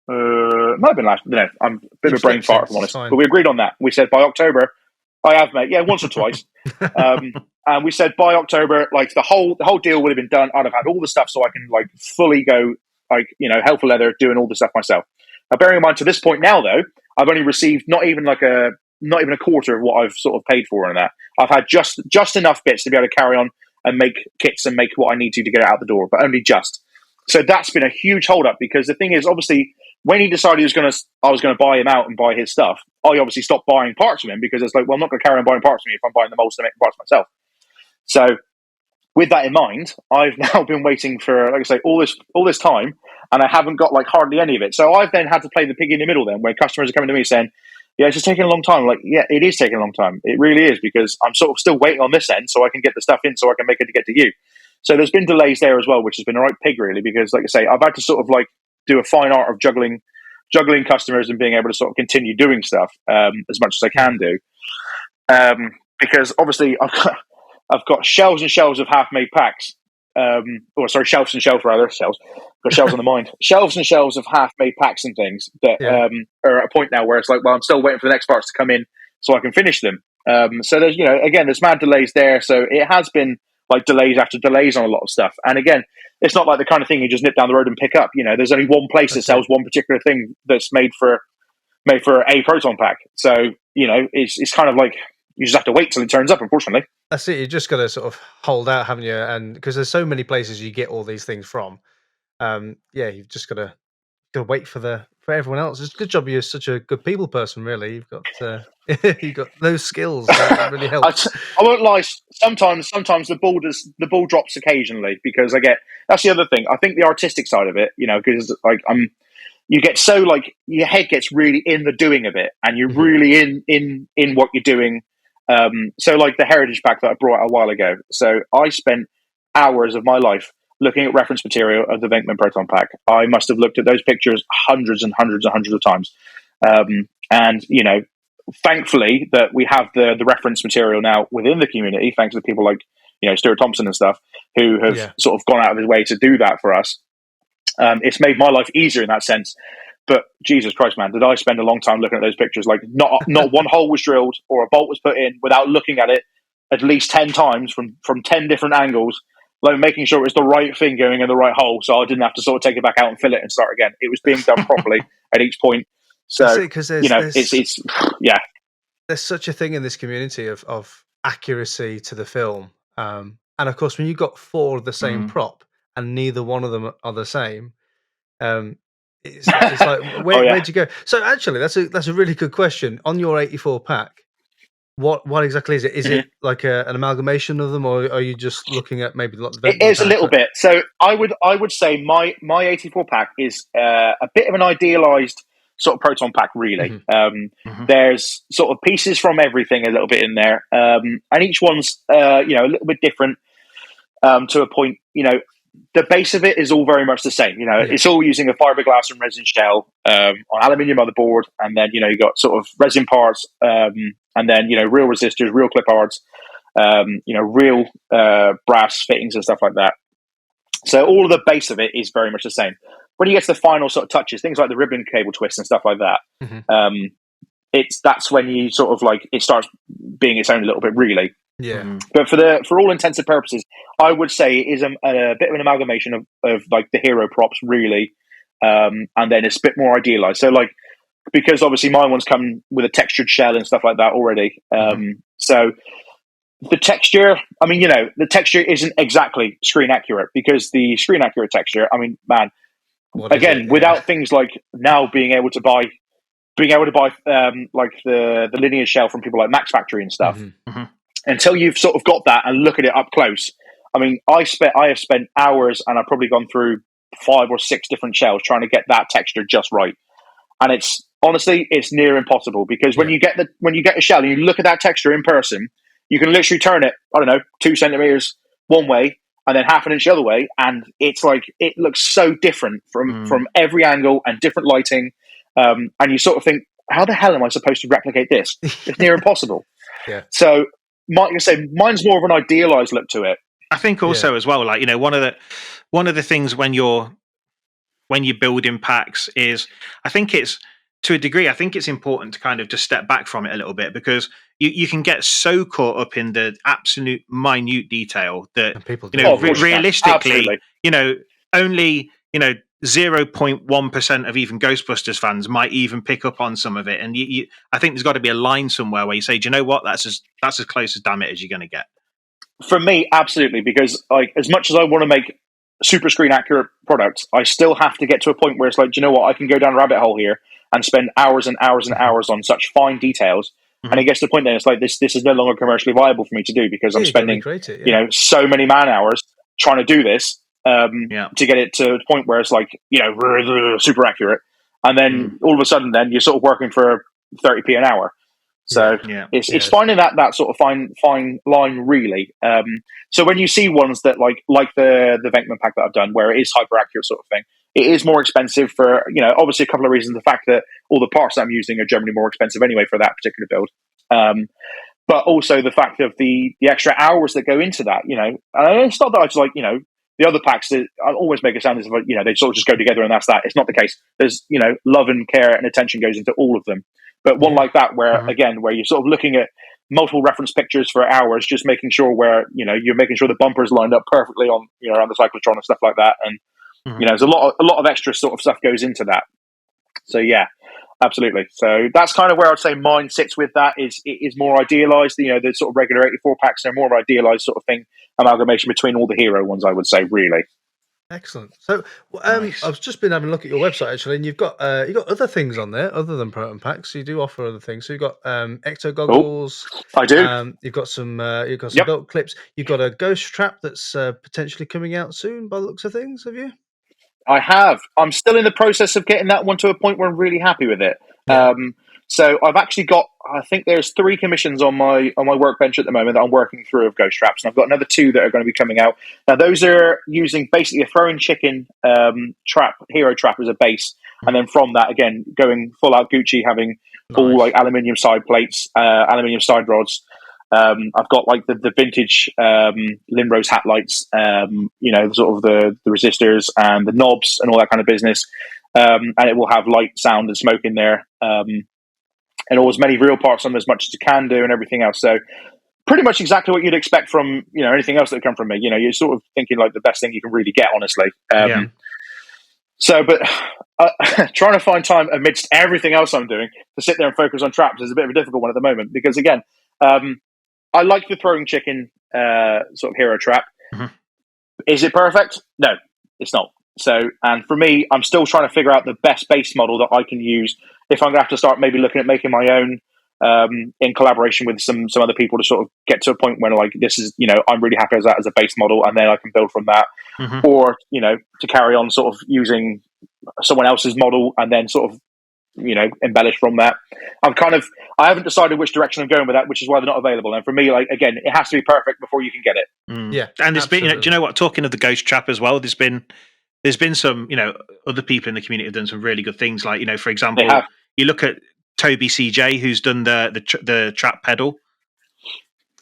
It might have been last year. No, I'm a bit of a brain fart, if I'm honest. But we agreed on that. We said by October, I have, mate. Yeah, once or twice. And we said by October, like the whole deal would have been done. I'd have had all the stuff so I can like fully go, like, hell for leather, doing all the stuff myself. Now, bearing in mind, to this point now, though, I've only received not even a quarter of what I've sort of paid for and that. I've had just enough bits to be able to carry on and make kits and make what I need to get it out the door, but only just. So that's been a huge hold up, because the thing is, obviously, when he decided I was going to buy him out and buy his stuff, I obviously stopped buying parts from him, because it's like, well, I'm not going to carry on buying parts from you if I'm buying the molds to make the parts myself. So with that in mind, I've now been waiting for, like I say, all this time, and I haven't got like hardly any of it. So I've then had to play the pig in the middle then, where customers are coming to me saying, yeah, it's just taking a long time. I'm like, yeah, it is taking a long time. It really is, because I'm sort of still waiting on this end so I can get the stuff in so I can make it to get to you. So there's been delays there as well, which has been a right pig, really, because like I say, I've had to sort of like do a fine art of juggling customers and being able to sort of continue doing stuff as much as I can do. Because obviously I've got shelves and shelves of half-made packs. Shelves and shelves, rather. Shelves. Got shelves on the mind. Shelves and shelves of half-made packs and things that are at a point now where it's like, well, I'm still waiting for the next parts to come in so I can finish them. So there's, again, there's mad delays there. So it has been like delays after delays on a lot of stuff. And again, it's not like the kind of thing you just nip down the road and pick up. There's only one place that sells one particular thing that's made for a Proton pack. So, it's kind of like, you just have to wait till it turns up, unfortunately.
That's it. You just got to sort of hold out, haven't you? And because there's so many places you get all these things from, you've just got to wait for for everyone else. It's a good job you're such a good people person. Really, you've got you've got those skills. That really helps.
I won't lie. Sometimes the ball drops occasionally because that's the other thing. I think the artistic side of it, because like you get so like your head gets really in the doing of it, and you're really in what you're doing. So like the heritage pack that I brought out a while ago. So I spent hours of my life looking at reference material of the Venkman Proton pack. I must have looked at those pictures hundreds and hundreds and hundreds of times. And thankfully that we have the reference material now within the community, thanks to people like Stuart Thompson and stuff, who have sort of gone out of his way to do that for us. It's made my life easier in that sense. But Jesus Christ, man, did I spend a long time looking at those pictures? Like not one hole was drilled or a bolt was put in without looking at it at least 10 times from 10 different angles, like making sure it was the right thing going in the right hole, so I didn't have to sort of take it back out and fill it and start again. It was being done properly at each point. So
because
it's
there's such a thing in this community of accuracy to the film, and of course when you got 4 of the same prop and neither one of them are the same, it's like where'd you go? So actually, that's a really good question. On your 84 pack, what exactly is it? Is it like an amalgamation of them, or are you just looking at maybe the
it is a little bit. So I would say my 84 pack is a bit of an idealized sort of Proton pack, really. There's sort of pieces from everything a little bit in there, and each one's a little bit different to a point. The base of it is all very much the same. It's all using a fiberglass and resin shell on aluminium motherboard, and then you got sort of resin parts, and then real resistors, real clip hards, real brass fittings and stuff like that. So all of the base of it is very much the same. When you get to the final sort of touches, things like the ribbon cable twists and stuff like that, that's when you sort of like it starts being its own a little bit, really.
Yeah.
But for all intents and purposes, I would say it is a bit of an amalgamation of like the hero props, really, and then it's a bit more idealized. So like, because obviously my ones come with a textured shell and stuff like that already. So the texture, the texture isn't exactly screen accurate, because the screen accurate texture, man, without things like now being able to buy like the linear shell from people like Max Factory and stuff. Until you've sort of got that and look at it up close. I have spent hours, and I've probably gone through 5 or 6 different shells trying to get that texture just right. And it's honestly near impossible, because when you get a shell and you look at that texture in person, you can literally turn it, 2 centimeters one way and then half an inch the other way, and it's like it looks so different from every angle and different lighting. And you sort of think, how the hell am I supposed to replicate this? It's near impossible.
Yeah.
So mine's more of an idealized look to it.
I think also as well, like one of the things when you're building packs is, I think it's, to a degree, I think it's important to kind of just step back from it a little bit, because you can get so caught up in the absolute minute detail that realistically, only 0.1% of even Ghostbusters fans might even pick up on some of it, and I think there's got to be a line somewhere where you say, do you know what, that's as close as damn it as you're going to get.
For me, absolutely, because like as much as I want to make super screen accurate products, I still have to get to a point where it's like, do you know what, I can go down a rabbit hole here and spend hours and hours and hours on such fine details, and it gets to the point then it's like this is no longer commercially viable for me to do, because I'm spending so many man hours trying to do this. To get it to a point where it's like super accurate, and then all of a sudden then you're sort of working for 30p an hour. So it's finding that sort of fine line, really. So when you see ones that like the Venkman pack that I've done, where it is hyper accurate sort of thing, it is more expensive for obviously a couple of reasons. The fact that all the parts that I'm using are generally more expensive anyway for that particular build. But also the fact of the extra hours that go into that. And it's not that I just like the other packs that I always make it sound as if they sort of just go together and that's that. It's not the case. There's love and care and attention goes into all of them. But one like that, where again, where you're sort of looking at multiple reference pictures for hours, just making sure where you're making sure the bumpers lined up perfectly on around the cyclotron and stuff like that, and there's a lot of extra sort of stuff goes into that. So yeah, absolutely. So that's kind of where I'd say mine sits with that. It is more idealized. The sort of regular 84 packs are more of an idealized sort of thing, amalgamation between all the hero ones, I would say, really.
Excellent. So,
Nice.
I've just been having a look at your website actually, and you've got other things on there other than proton packs. You do offer other things. So you've got ecto
Oh,
goggles.
I do.
You've got some
Yep.
belt clips. You've got a ghost trap that's potentially coming out soon, by the looks of things. Have you?
I have. I'm still in the process of getting that one to a point where I'm really happy with it.
Yeah.
So I've actually got, I think there's 3 commissions on my workbench at the moment that I'm working through of ghost traps, and I've got another 2 that are going to be coming out. Now those are using basically a throwing chicken trap, hero trap as a base, and then from that again going full out Gucci, having all
Nice.
like aluminium side plates, aluminium side rods. I've got like the vintage Limrose hat lights, sort of the resistors and the knobs and all that kind of business. And it will have light, sound, and smoke in there, and all as many real parts on them as much as you can do, and everything else. So pretty much exactly what you'd expect from anything else that would come from me. You're sort of thinking like the best thing you can really get, honestly.
Yeah.
So, but trying to find time amidst everything else I'm doing to sit there and focus on traps is a bit of a difficult one at the moment because again. I like the throwing chicken sort of hero trap.
Mm-hmm.
Is it perfect? No, it's not. So, and for me, I'm still trying to figure out the best base model that I can use. If I'm going to have to start maybe looking at making my own in collaboration with some other people to sort of get to a point where like this is, I'm really happy as that as a base model, and then I can build from that.
Mm-hmm.
Or to carry on sort of using someone else's model and then sort of embellish from that. I haven't decided which direction I'm going with that, which is why they're not available. And for me, like again, it has to be perfect before you can get it.
Yeah,
and there's been,
absolutely.
do you know what? Talking of the ghost trap as well, there's been some, other people in the community have done some really good things. Like, for example, you look at Toby CJ, who's done the trap pedal.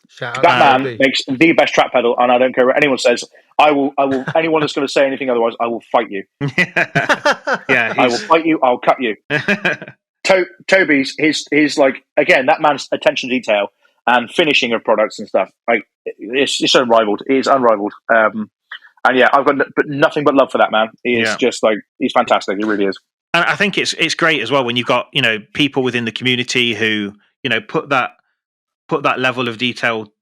Shout out
That
to
man
Toby.
makes the best trap pedal, and I don't care what anyone says. I will. Anyone that's going to say anything otherwise, I will fight you.
Yeah,
I will fight you. I'll cut you. Toby's his like again that man's attention to detail and finishing of products and stuff like it's unrivaled. It is unrivaled. And yeah, I've got nothing but love for that man. He is just like he's fantastic. He really is.
And I think it's great as well when you've got people within the community who put that level of detail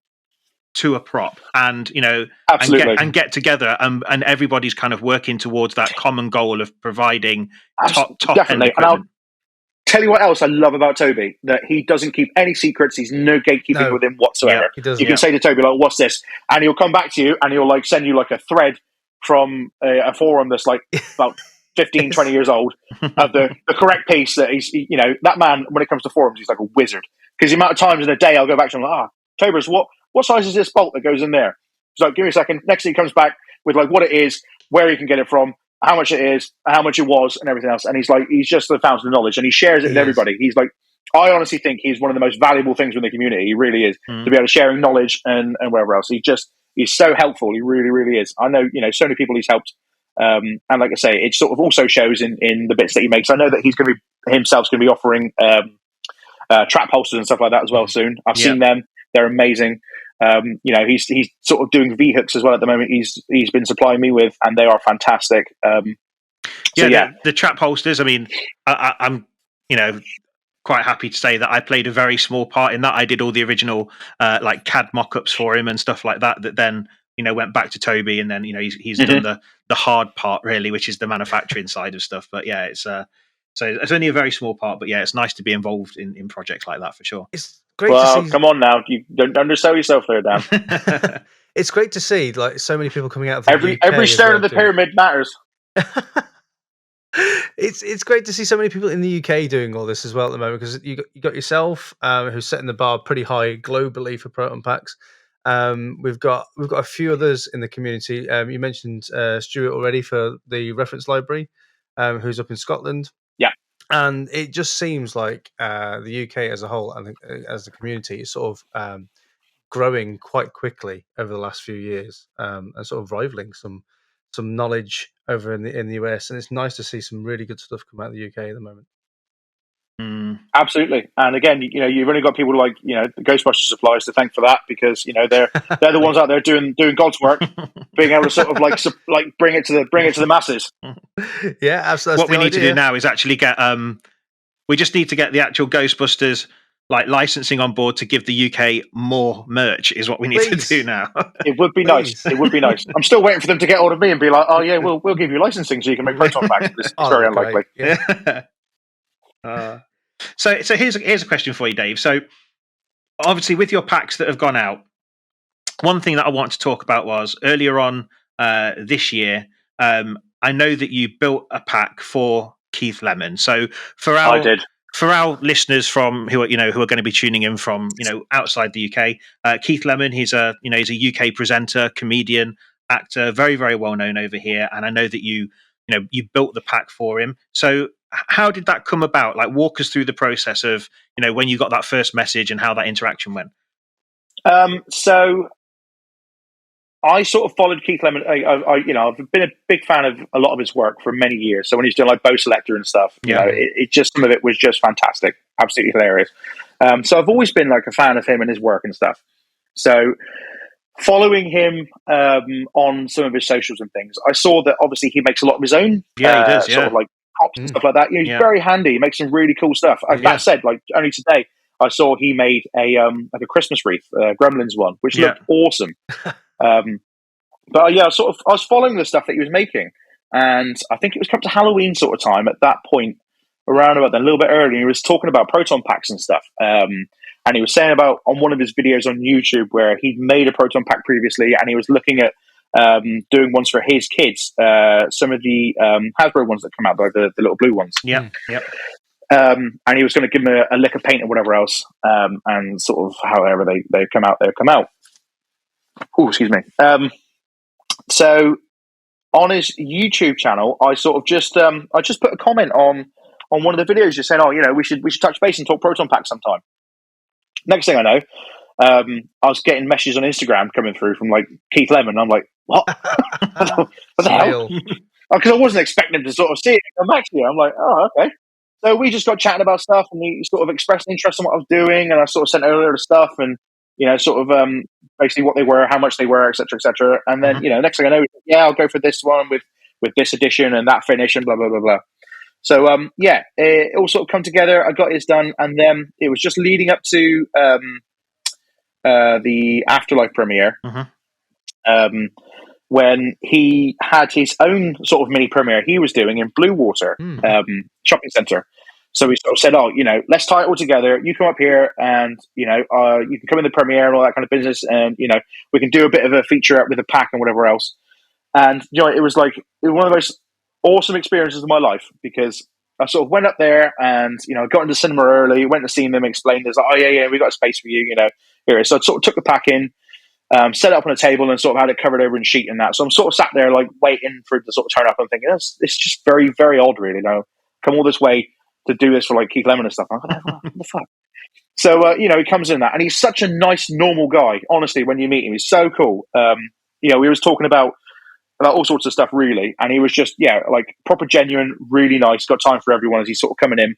to a prop and
Absolutely.
and get together and everybody's kind of working towards that common goal of providing top end equipment.
And I'll tell you what else I love about Toby, that he doesn't keep any secrets. He's no gatekeeping with him whatsoever. You can say to Toby, like, what's this? And he'll come back to you and he'll like send you like a thread from a forum that's like about 15, 20 years old of the correct piece that he's, that man, when it comes to forums, he's like a wizard. Because the amount of times in a day I'll go back to him like, Toby's, what size is this bolt that goes in there? He's like, give me a second. Next thing he comes back with like what it is, where you can get it from, how much it is, how much it was, and everything else. And he's just the fountain of knowledge, and he shares it with everybody. He's like, I honestly think he's one of the most valuable things in the community. He really is, to be able to sharing knowledge and wherever else. He's so helpful. He really, really is. I know, so many people he's helped. And like I say, it sort of also shows in the bits that he makes. I know that he's going to be himself's going to be offering trap holsters and stuff like that as well soon. I've seen them; they're amazing. He's sort of doing V hooks as well at the moment. He's been supplying me with, and they are fantastic.
The trap holsters. I mean, I'm quite happy to say that I played a very small part in that. I did all the original like CAD mock-ups for him and stuff like that. That then went back to Toby, and then he's done the hard part really, which is the manufacturing side of stuff. But yeah, it's so it's only a very small part. But yeah, it's nice to be involved in projects like that for sure.
It's great to see.
Come on now, you don't undersell yourself there, Dan.
It's great to see like so many people coming out of the
every
UK
stone of the pyramid matters.
It's great to see so many people in the UK doing all this as well at the moment, because you got yourself who's setting the bar pretty high globally for proton packs. We've got a few others in the community. You mentioned Stuart already for the reference library, who's up in Scotland.
Yeah,
and it just seems like the UK as a whole and as a community is sort of growing quite quickly over the last few years, and sort of rivaling some knowledge over in the US. And it's nice to see some really good stuff come out of the UK at the moment.
Absolutely. And again, you've only got people like the Ghostbusters suppliers to thank for that, because they're the ones out there doing God's work, being able to sort of like bring it to the masses.
Yeah, absolutely.
What we need to do now is actually get we just need to get the actual Ghostbusters like licensing on board to give the UK more merch is what we need
Please.
to do now.
It would be nice.
Please.
It would be nice. I'm still waiting for them to get hold of me and be like, "Oh yeah, we'll give you licensing so you can make proton packs." It's very
that'd be
unlikely.
great. Yeah.
So here's a question for you, Dave. So obviously, with your packs that have gone out, one thing that I want to talk about was earlier on this year. I know that you built a pack for Keith Lemon. So for
I did.
For our listeners from who are going to be tuning in from outside the UK, Keith Lemon, he's a UK presenter, comedian, actor, very very well known over here, and I know that you built the pack for him. So how did that come about? Like, walk us through the process of when you got that first message and how that interaction went.
So I sort of followed Keith Lemon. I've been a big fan of a lot of his work for many years. So when he's doing like Bo Selector and stuff, it just, some of it was just fantastic, absolutely hilarious. So I've always been like a fan of him and his work and stuff. So following him on some of his socials and things, I saw that obviously he makes a lot of his own.
Yeah, he does. Yeah,
sort of like props and stuff like that. He's very handy. He makes some really cool stuff. That said, like only today I saw he made a like a Christmas wreath, Gremlins one, which looked awesome. But I was following the stuff that he was making, and I think it was come to Halloween sort of time at that point, around about then, a little bit earlier. He was talking about proton packs and stuff, and he was saying about on one of his videos on YouTube where he'd made a proton pack previously, and he was looking at doing ones for his kids, some of the Hasbro ones that come out, like the little blue ones.
Yeah, yeah.
And he was going to give them a lick of paint or whatever else, and sort of however they come out, they'll come out. Oh, excuse me. So on his YouTube channel, I sort of just put a comment on one of the videos, just saying, we should touch base and talk proton packs sometime. Next thing I know, I was getting messages on Instagram coming through from like Keith Lemon. I'm like, what? What the hell? Because I wasn't expecting him to sort of see it and come back to you. I'm like, oh, okay. So we just got chatting about stuff, and he sort of expressed interest in what I was doing, and I sort of sent over the stuff, and sort of basically what they were, how much they were, etc., etc. And then next thing I know, I'll go for this one with this edition and that finish and blah blah blah blah. So it all sort of come together. I got his done, and then it was just leading up to the Afterlife premiere, when he had his own sort of mini premiere he was doing in Blue Water shopping centre. So we sort of said, let's tie it all together. You come up here, and you can come in the premiere and all that kind of business, and we can do a bit of a feature with a pack and whatever else. And it was like one of the most awesome experiences of my life, because I sort of went up there and got into the cinema early, went to see them, explained, there's like, oh yeah, we got a space for you, here. So I sort of took the pack in, set it up on a table, and sort of had it covered over in sheet and that. So I'm sort of sat there like waiting for it to sort of turn up, and thinking, it's just very, very odd, really. Come all this way to do this for like Keith Lemon and stuff. I'm like, what the fuck? So he comes in that, and he's such a nice, normal guy. Honestly, when you meet him, he's so cool. We was talking about all sorts of stuff, really, and he was just like proper genuine, really nice. Got time for everyone as he's sort of coming in.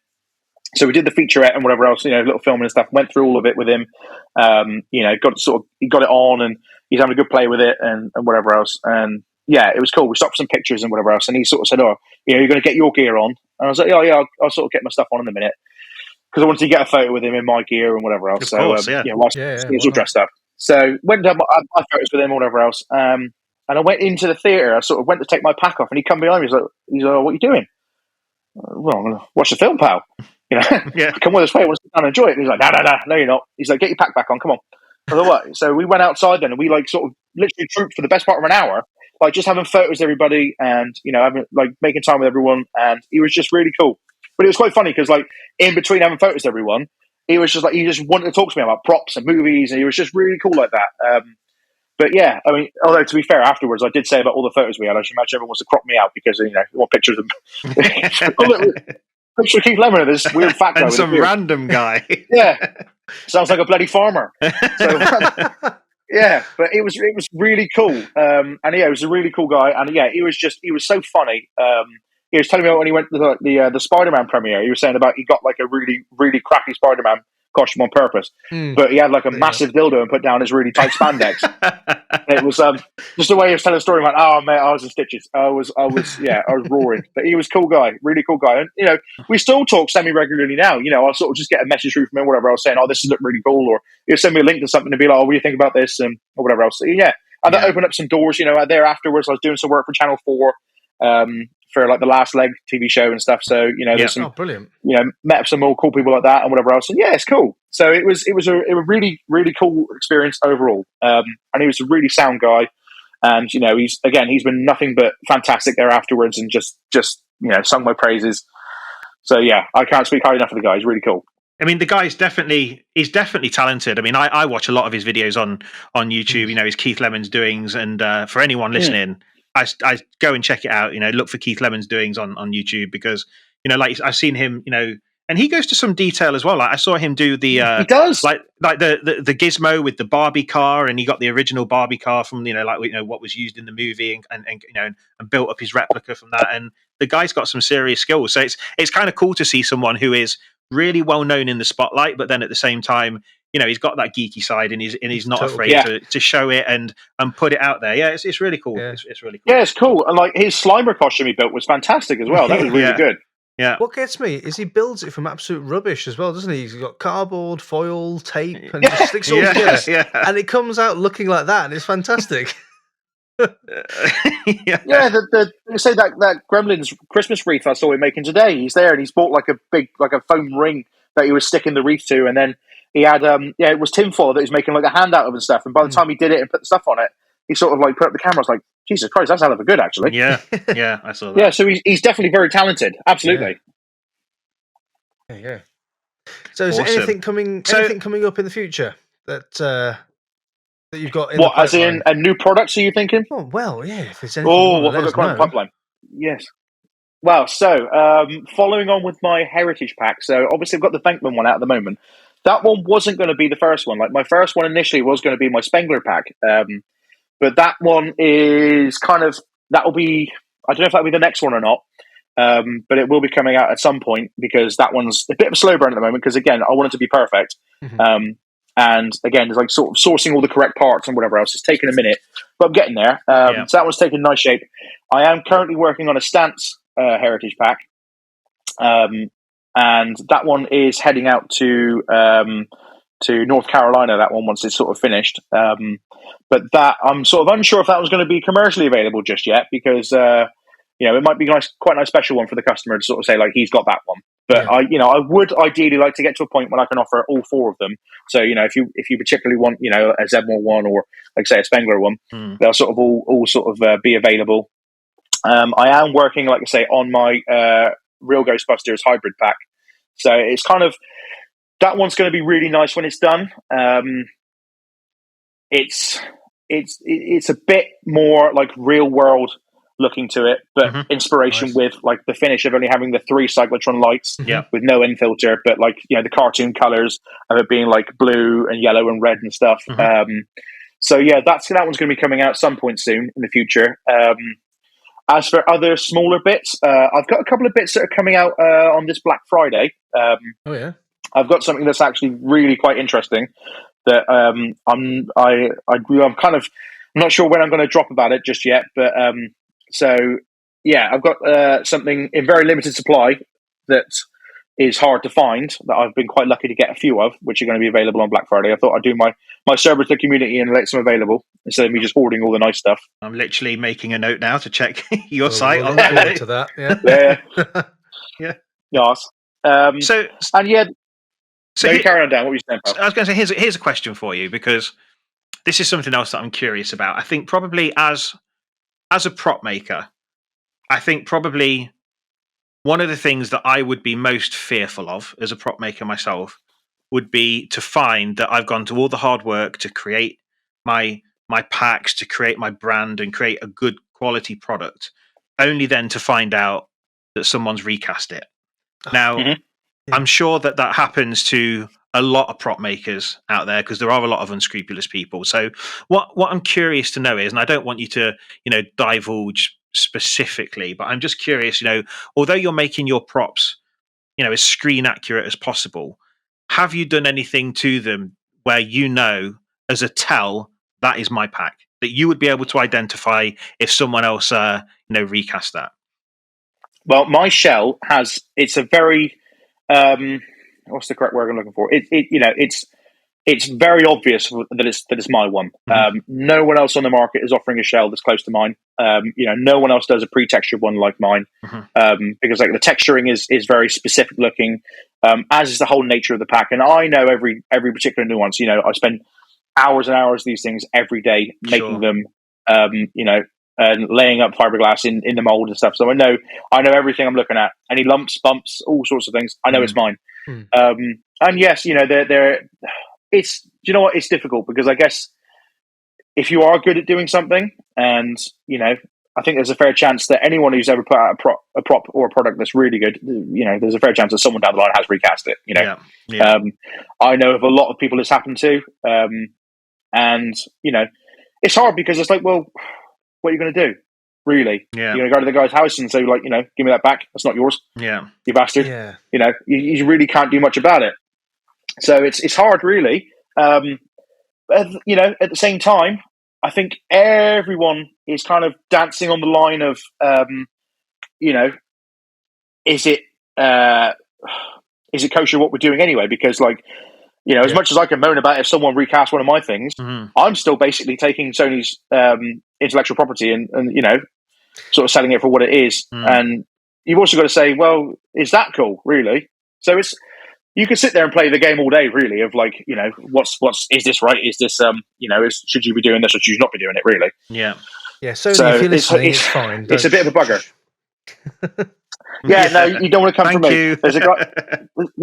So we did the featurette and whatever else, little filming and stuff. Went through all of it with him. He got it on, and he's having a good play with it and whatever else. And it was cool. We stopped for some pictures and whatever else, and he sort of said, "Oh, you're going to get your gear on." And I was like, "Yeah, I'll sort of get my stuff on in a minute," because I wanted to get a photo with him in my gear and whatever else.
Of course,
he was all dressed up. So went to have my photos with him, or whatever else. And I went into the theatre. I sort of went to take my pack off, and he come behind me. He's like, "What are you doing?" Well, I'm going to watch the film, pal. Come with us, way. I want to sit down and enjoy it. And he's like, no, you're not. He's like, get your pack back on, come on. I thought, what? So we went outside then, and we like sort of literally trooped for the best part of an hour, like just having photos of everybody, and having like making time with everyone, and he was just really cool. But it was quite funny because like in between having photos of everyone, he just wanted to talk to me about props and movies, and he was just really cool like that. But yeah, I mean, although to be fair, afterwards I did say about all the photos we had, I should imagine everyone wants to crop me out because we want pictures of picture of Keith Lemon of this weird fat guy
and
with
some random guy.
Yeah, sounds like a bloody farmer. So yeah, but it was really cool. And he was a really cool guy, and he was so funny. He was telling me about when he went to the Spider-Man premiere. He was saying about he got like a really really crappy Spider-Man costume on purpose. But he had like a massive dildo and put down his really tight spandex. It was just a way of telling a story. Like, oh man, I was in stitches. I was roaring. But he was a cool guy, really cool guy. And we still talk semi regularly now. I'll sort of just get a message through from him, whatever else, saying, "Oh, this is really cool," or he'll send me a link to something and be like, "Oh, what do you think about this?" or whatever else. So, yeah, and that opened up some doors. There afterwards, I was doing some work for Channel 4. For like the Last Leg TV show and stuff. So there's some,
brilliant.
Met up some more cool people like that and whatever else. And yeah, it's cool. So it was a really really cool experience overall. And he was a really sound guy. And he's been nothing but fantastic there afterwards, and just sung my praises. So yeah, I can't speak highly enough of the guy. He's really cool.
I mean, the guy's definitely talented. I mean, I watch a lot of his videos on YouTube. His Keith Lemon's doings, and for anyone listening. I go and check it out. Look for Keith Lemon's doings on YouTube, because like I've seen him. And he goes to some detail as well. Like I saw him do the
he does
like the gizmo with the Barbie car, and he got the original Barbie car from what was used in the movie, and built up his replica from that. And the guy's got some serious skills. So it's kind of cool to see someone who is really well known in the spotlight, but then at the same time, he's got that geeky side, and he's not afraid to show it and put it out there. Yeah, it's really cool.
Yeah.
It's really cool.
Yeah, it's cool. And like his Slimer costume he built was fantastic as well. That was really good.
Yeah.
What gets me is he builds it from absolute rubbish as well, doesn't he? He's got cardboard, foil, tape, and just sticks it all together.
Yeah.
And it comes out looking like that, and it's fantastic.
Yeah, they say that Gremlins Christmas wreath I saw him making today. He's there, and he's bought like a foam ring that he was sticking the wreath to, and then he had it was tinfoil that he was making like a hand out of and stuff. And by the time he did it and put the stuff on it, he sort of like put up the camera. I was like, Jesus Christ, that's hell of a good, actually.
Yeah, I saw that.
Yeah, so he's definitely very talented. Absolutely.
Yeah. So is
Awesome.
there anything coming up in the future that you've got in
What,
the
as in a new product, are you thinking?
Oh, well, yeah, if there's anything
What have I got in the pipeline? Yes. Well, so following on with my Heritage Pack, so obviously I've got the Venkman one out at the moment. That one wasn't going to be the first one. Like my first one initially was going to be my Spengler pack. But that one is that'll be, I don't know if that'll be the next one or not. But it will be coming out at some point, because that one's a bit of a slow burn at the moment, because again, I want it to be perfect.
Mm-hmm.
And again, it's like sort of sourcing all the correct parts and whatever else. It's taking a minute, but I'm getting there. So that one's taking nice shape. I am currently working on a Stance Heritage Pack. And that one is heading out to North Carolina, that one, once it's sort of finished. But that, I'm sort of unsure if that was going to be commercially available just yet, because it might be quite a nice special one for the customer to sort of say, like, he's got that one. But I would ideally like to get to a point when I can offer all four of them. So if you particularly want a Zedmore one, or like say a Spengler one, they'll sort of all sort of be available. I am working, like I say, on my Real Ghostbusters hybrid pack. So it's that one's going to be really nice when it's done. It's a bit more like real world looking to it, but inspiration with like the finish of only having the 3 cyclotron lights with no end filter, but like the cartoon colors of it being like blue and yellow and red and stuff. So yeah, that one's going to be coming out some point soon in the future. As for other smaller bits, I've got a couple of bits that are coming out on this Black Friday. I've got something that's actually really quite interesting that I'm not sure when I'm going to drop about it just yet, but so yeah, I've got something in very limited supply that is hard to find, that I've been quite lucky to get a few of, which are going to be available on Black Friday. I thought I'd do my service to the community and let some available, instead of me just hoarding all the nice stuff.
I'm literally making a note now to check your site.
We'll look to that,
yeah. Yes. You carry on, Dan. What were you saying, pal?
I was going to say, here's a question for you, because this is something else that I'm curious about. I think probably as a prop maker, I think probably one of the things that I would be most fearful of as a prop maker myself would be to find that I've gone to all the hard work to create my packs, to create my brand and create a good quality product, only then to find out that someone's recast it. Now, I'm sure that happens to a lot of prop makers out there, because there are a lot of unscrupulous people. So what I'm curious to know is, and I don't want you to, divulge specifically, but I'm just curious, although you're making your props, as screen accurate as possible, have you done anything to them where as a tell that is my pack, that you would be able to identify if someone else recast that?
Well, my shell it's a very what's the correct word I'm looking for? It's very obvious that it's my one.
Mm-hmm.
No one else on the market is offering a shell that's close to mine. No one else does a pre-textured one like mine, because like the texturing is very specific looking, as is the whole nature of the pack. And I know every particular nuance. I spend hours and hours of these things every day making them. And laying up fiberglass in the mold and stuff. So I know everything I'm looking at. Any lumps, bumps, all sorts of things. I know it's mine. And yes, it's, you know what, it's difficult because I guess if you are good at doing something, and I think there's a fair chance that anyone who's ever put out a prop or a product that's really good, there's a fair chance that someone down the line has recast it. I know of a lot of people it's happened to, and it's hard because it's like, well, what are you going to do? Really?
Yeah.
You're going to go to the guy's house and say, like, give me that back. That's not yours.
Yeah.
You bastard.
Yeah.
You really can't do much about it. So it's hard, really. But, at the same time, I think everyone is kind of dancing on the line of, is it kosher what we're doing anyway? Because, like, as much as I can moan about if someone recast one of my things, I'm still basically taking Sony's intellectual property and sort of selling it for what it is. And you've also got to say, well, is that cool, really? So you can sit there and play the game all day, really, of like, what's is this right? Is this should you be doing this or should you not be doing it, really?
Yeah.
Yeah. So if you're listening, it's fine.
It's a bit of a bugger. Yeah, no, you don't want to come from me. There's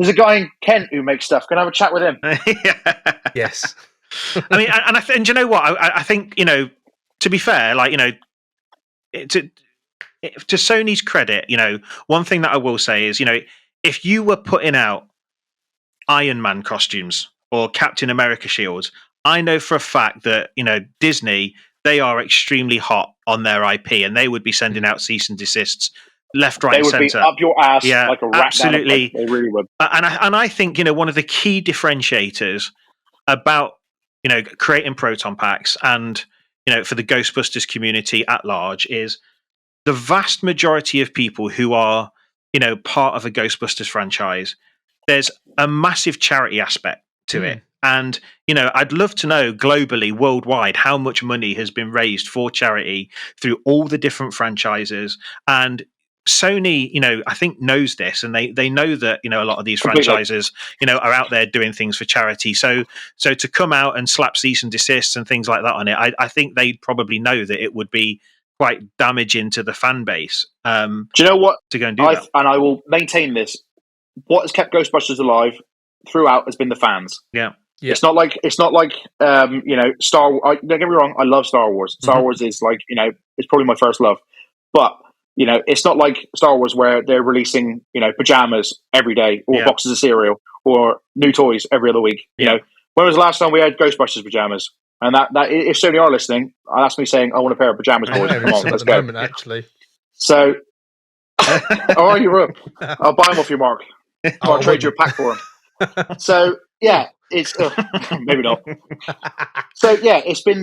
a guy in Kent who makes stuff. Can I have a chat with him?
Yes.
I mean, and you know what? I think to be fair, like to Sony's credit, one thing that I will say is, if you were putting out Iron Man costumes or Captain America shields, I know for a fact that Disney, they are extremely hot on their IP, and they would be sending out cease and desists left, right, and centre.
They would be up your ass like a rat.
Absolutely.
They really would.
And I think one of the key differentiators about creating Proton packs and for the Ghostbusters community at large is the vast majority of people who are part of a Ghostbusters franchise. There's a massive charity aspect to it. And, I'd love to know globally, worldwide, how much money has been raised for charity through all the different franchises. And Sony, I think knows this, and they know that, a lot of these franchises, are out there doing things for charity. So to come out and slap cease and desists and things like that on it, I think they probably know that it would be quite damaging to the fan base.
Do you know what?
To go and do that.
And I will maintain this. What has kept Ghostbusters alive throughout has been the fans.
Yeah.
Yeah. It's not like Star Wars. Don't get me wrong, I love Star Wars. Star Wars is like, it's probably my first love. But, it's not like Star Wars where they're releasing, pajamas every day or boxes of cereal or new toys every other week. When was the last time we had Ghostbusters pajamas? And that if Sony are listening, that's me saying I want a pair of pajamas, boys. Come on, let's go.
Moment, actually.
So, you're up. I'll buy them off you, Mark. I'll trade you a pack for them. So, yeah, it's maybe not. So, yeah, it has been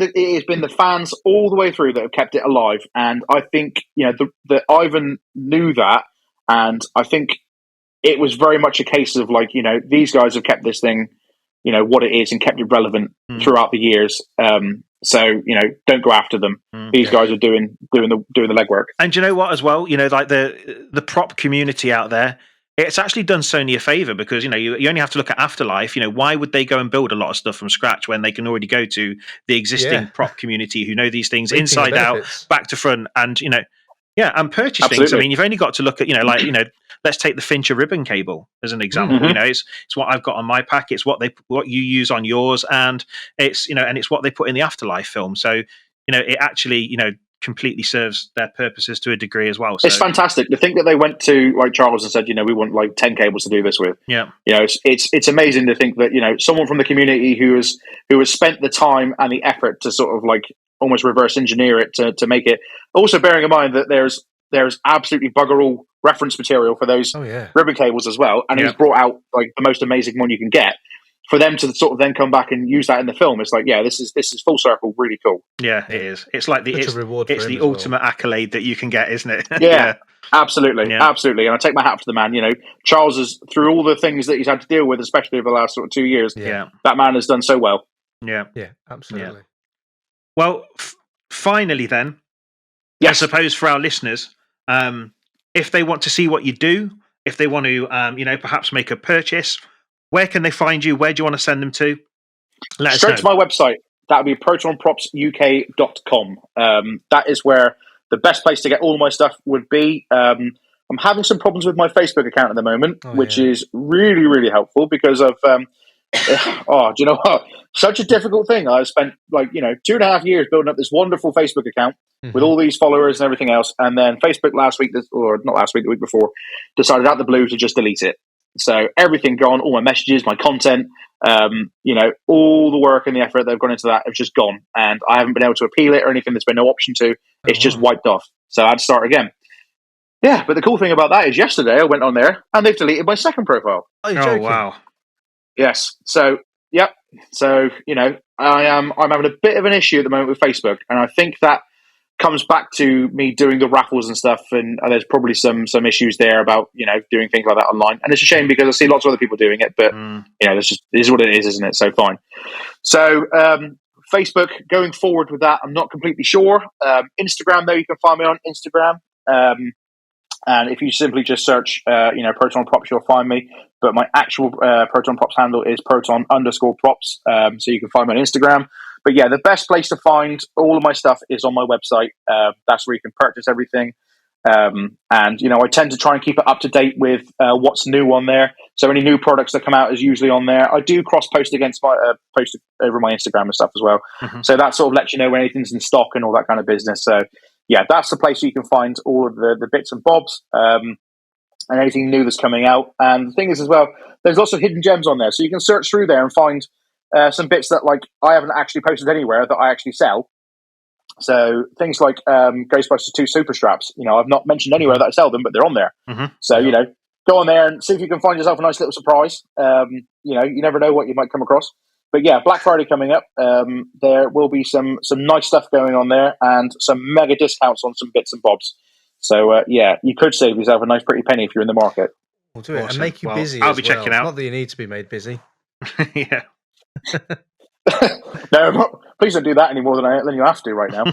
the fans all the way through that have kept it alive, and I think the Ivan knew that, and I think it was very much a case of like these guys have kept this thing what it is and kept it relevant throughout the years. So don't go after them. These guys are doing the legwork.
And you know what, as well, like the prop community out there, it's actually done Sony a favor because you only have to look at Afterlife. Why would they go and build a lot of stuff from scratch when they can already go to the existing prop community who know these things inside out, back to front, and and purchase things. I mean, you've only got to look at let's take the Fincher ribbon cable as an example. It's what I've got on my pack. It's what you use on yours, and it's and it's what they put in the Afterlife film. So it actually completely serves their purposes to a degree as well. So
it's fantastic to think that they went to like Charles and said, we want like 10 cables to do this with.
Yeah,
it's amazing to think that someone from the community who has spent the time and the effort to sort of like almost reverse engineer it to make it. Also bearing in mind that there's there's absolutely bugger all reference material for those
Oh yeah.
ribbon cables as well. And
Yeah.
he's brought out like the most amazing one you can get. For them to sort of then come back and use that in the film, it's like, yeah, this is full circle, really cool.
Yeah, it is. It's like
Such a reward for
it's
him
the
as well.
ultimate accolade that you can get, isn't it?
Yeah. Absolutely,
Yeah.
absolutely. And I take my hat off to the man. You know, Charles is, through all the things that he's had to deal with, especially over the last sort of 2 years,
Yeah.
that man has done so well.
Yeah.
Yeah, absolutely.
Well, finally, then, I
Yes.
suppose for our listeners, if they want to see what you do, if they want to, perhaps make a purchase, where can they find you? Where do you want to send them to? Let
Straight
us
to
know.
my website. That would be protonpropsuk.com. That is where the best place to get all my stuff would be. I'm having some problems with my Facebook account at the moment, which is really, really helpful because of, do you know what? Such a difficult thing. I spent 2.5 years building up this wonderful Facebook account with all these followers and everything else. And then Facebook the week before, decided out the blue to just delete it. So everything gone, all my messages, my content, all the work and the effort that have gone into that have just gone. And I haven't been able to appeal it or anything. There's been no option to. It's just wiped off. So I had to start again. Yeah, but the cool thing about that is yesterday I went on there and they've deleted my second profile.
Oh, you're
Oh,
joking.
wow.
Yes. So, yep. So, I'm having a bit of an issue at the moment with Facebook. And I think that comes back to me doing the raffles and stuff. And there's probably some issues there about, doing things like that online. And it's a shame because I see lots of other people doing it. But, this is what it is, isn't it? So fine. So, Facebook, going forward with that, I'm not completely sure. Instagram, though, you can find me on Instagram. And if you simply just search, Proton Props, you'll find me. But my actual Proton Props handle is Proton_Props. So you can find me on Instagram. But yeah, the best place to find all of my stuff is on my website. That's where you can purchase everything. And, I tend to try and keep it up to date with what's new on there. So any new products that come out is usually on there. I do cross-post against my post over my Instagram and stuff as well. So that sort of lets you know when anything's in stock and all that kind of business. So yeah, that's the place where you can find all of the bits and bobs and anything new that's coming out. And the thing is as well, there's lots of hidden gems on there. So you can search through there and find some bits that I haven't actually posted anywhere that I actually sell. So things like Ghostbusters 2 super straps, I've not mentioned anywhere that I sell them, but they're on there. So, go on there and see if you can find yourself a nice little surprise. You never know what you might come across. But yeah, Black Friday coming up. There will be some nice stuff going on there and some mega discounts on some bits and bobs. So you could save yourself a nice pretty penny if you're in the market.
We'll do it
Awesome.
and make you
Well,
busy.
I'll
as
be
well.
checking out.
Not that you need to be made busy.
Yeah.
No, please don't do that any more than you have to right now.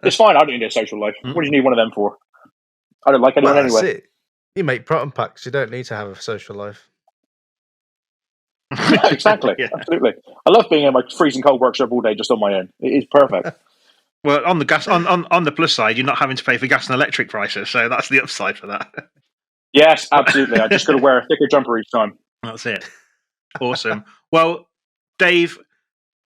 It's fine. I don't need a social life. What do you need one of them for? I don't like anyone
Well, that's
anyway.
it. You make proton packs. You don't need to have a social life.
Yeah, exactly.
Yeah.
Absolutely. I love being in my freezing cold workshop all day just on my own. It is perfect.
Well, on the gas, on the plus side, you're not having to pay for gas and electric prices, so that's the upside for that.
Yes, absolutely. I just got to wear a thicker jumper each time.
That's it. Awesome. Well, Dave,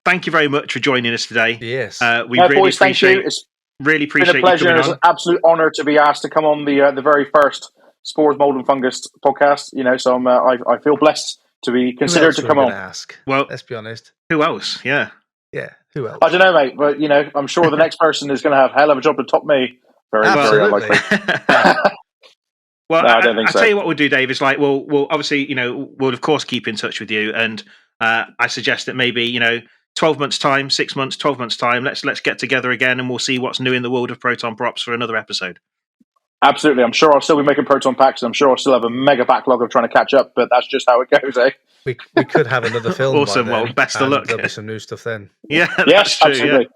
thank you very much for joining us today.
Yes.
We
Yeah,
really
boys, thank you.
appreciate.
It's
Really
been
appreciate
a pleasure
you
and
coming
it's
on.
an absolute honour to be asked to come on the very first Spores, Mold and Fungus podcast. So I feel blessed to be
Who
considered
else
to
were we
come
gonna
on.
ask?
Well,
Let's be honest.
who else? Yeah.
Yeah. Who else?
I don't know, mate, but I'm sure the next person is going to have a hell of a job to top me. Very, very
Absolutely.
unlikely.
Well,
No, I don't think so.
tell you what we'll do, Dave. Is we'll obviously, we'll of course keep in touch with you, and I suggest that maybe 12 months time, 6 months, 12 months time. Let's get together again, and we'll see what's new in the world of Proton Props for another episode.
Absolutely. I'm sure I'll still be making proton packs. I'm sure I'll still have a mega backlog of trying to catch up, but that's just how it goes, eh?
We could have another film.
Awesome.
By
Well,
then,
best of
and
luck.
There'll be some new stuff then.
Yeah.
Yes,
that's true,
absolutely.
Yeah.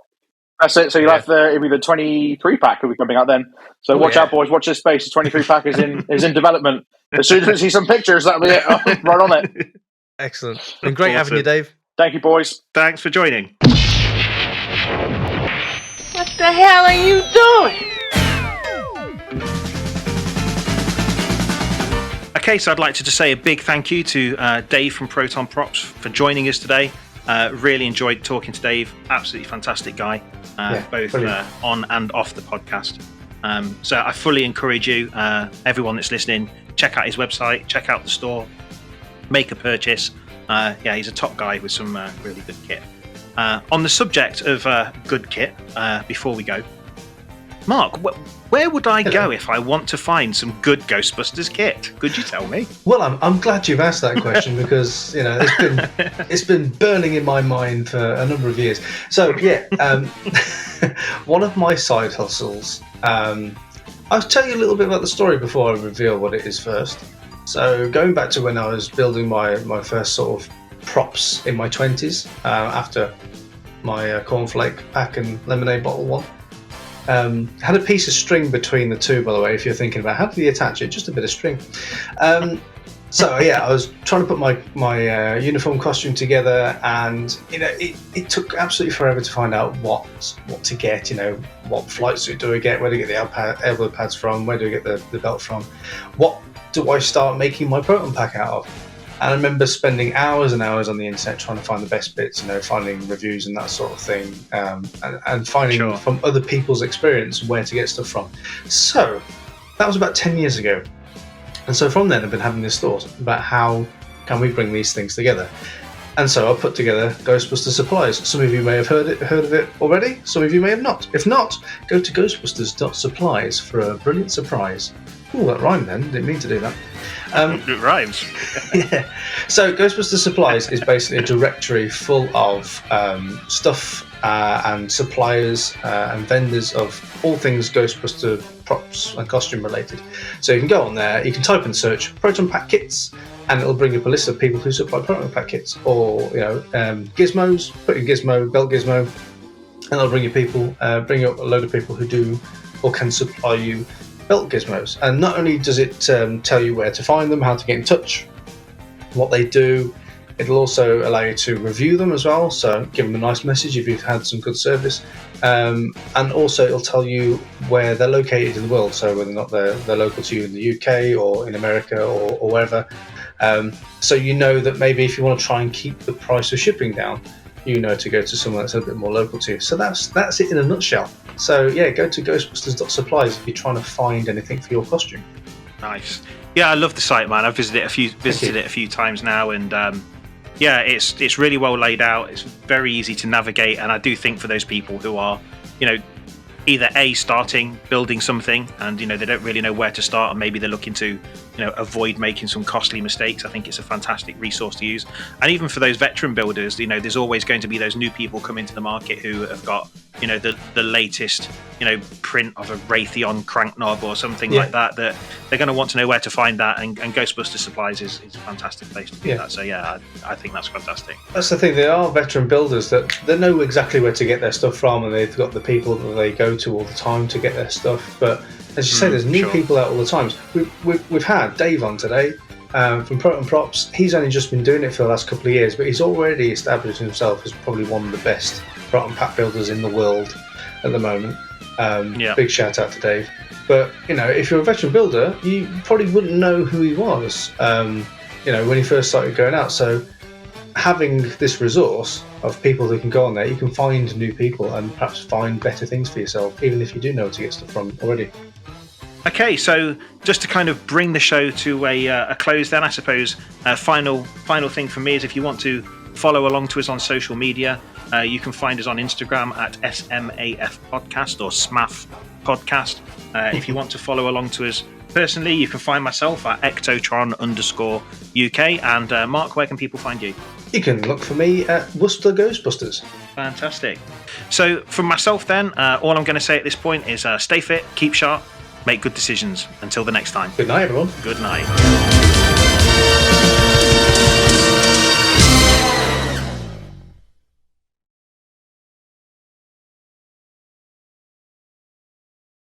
That's it. So you'll have it'll be the 23 pack will be coming out then. So watch out, boys. Watch this space. The 23 pack is in development. As soon as we see some pictures, that'll be it. Right on it.
Excellent. Been great having you,
Awesome.
Dave.
Thank you, boys.
Thanks for joining.
What the hell are you doing?
Okay, so I'd like to just say a big thank you to Dave from Proton Props for joining us today. Really enjoyed talking to Dave. Absolutely fantastic guy, both on and off the podcast. So I fully encourage you, everyone that's listening, check out his website, check out the store, make a purchase. He's a top guy with some really good kit. On the subject of good kit, before we go, Mark, where would I go if I want to find some good Ghostbusters kit? Could you tell me?
Well, I'm glad you've asked that question because it's been burning in my mind for a number of years. So yeah, one of my side hustles. I'll tell you a little bit about the story before I reveal what it is first. So going back to when I was building my first sort of props in my 20s, after my cornflake pack and lemonade bottle one. Had a piece of string between the two, by the way, if you're thinking about how do you attach it, just a bit of string. So yeah, I was trying to put my uniform costume together, and it took absolutely forever to find out what to get. What flight suit do I get? Where do I get the elbow pads from? Where do I get the belt from? What do I start making my proton pack out of? And I remember spending hours and hours on the internet trying to find the best bits, finding reviews and that sort of thing, and finding from other people's experience where to get stuff from. So that was about 10 years ago. And so from then I've been having this thought about how can we bring these things together. And so I put together Ghostbusters Supplies. Some of you may have heard of it already, some of you may have not. If not, go to ghostbusters.supplies for a brilliant surprise. Ooh, that rhymed then, didn't mean to do that.
It rhymes.
Yeah. So Ghostbusters Supplies is basically a directory full of stuff and suppliers and vendors of all things Ghostbuster props and costume related. So you can go on there, you can type and search Proton Pack Kits, and it'll bring up a list of people who supply Proton Pack Kits, or gizmos, put in gizmo, belt gizmo, and it'll bring you up a load of people who do or can supply you belt gizmos. And not only does it tell you where to find them, how to get in touch, what they do, it'll also allow you to review them as well, so give them a nice message if you've had some good service, and also it'll tell you where they're located in the world, so whether or not they're local to you in the UK or in America or wherever, so that maybe if you want to try and keep the price of shipping down, to go to somewhere that's a bit more local to you. So that's it in a nutshell. So yeah, go to ghostbusters.supplies if you're trying to find anything for your costume.
Nice. Yeah, I love the site, man. I've visited it a few times now, and it's really well laid out. It's very easy to navigate, and I do think for those people who are, either starting building something and they don't really know where to start, and maybe they're looking to avoid making some costly mistakes, I think it's a fantastic resource to use. And even for those veteran builders, there's always going to be those new people come into the market who have got the latest print of a Raytheon crank knob or something like that they're going to want to know where to find that, and Ghostbusters Supplies is a fantastic place to do that. So I think that's fantastic.
That's the thing, there are veteran builders that they know exactly where to get their stuff from, and they've got the people that they go to all the time to get their stuff. But as you say, there's new people out all the time. We've had Dave on today from Proton Props. He's only just been doing it for the last couple of years, but he's already established himself as probably one of the best Proton Pack builders in the world at the moment. Big shout out to Dave. But if you're a veteran builder, you probably wouldn't know who he was when he first started going out. So having this resource of people who can go on there, you can find new people and perhaps find better things for yourself, even if you do know where to get stuff from already.
Okay, so just to kind of bring the show to a close then, I suppose, final thing from me is if you want to follow along to us on social media, you can find us on Instagram at SMAF Podcast or SMAF Podcast. If you want to follow along to us personally, you can find myself at ectotron_UK. And Mark, where can people find you?
You can look for me at Worcester Ghostbusters.
Fantastic. So from myself then, all I'm going to say at this point is stay fit, keep sharp, make good decisions. Until the next time.
Good night, everyone.
Good night.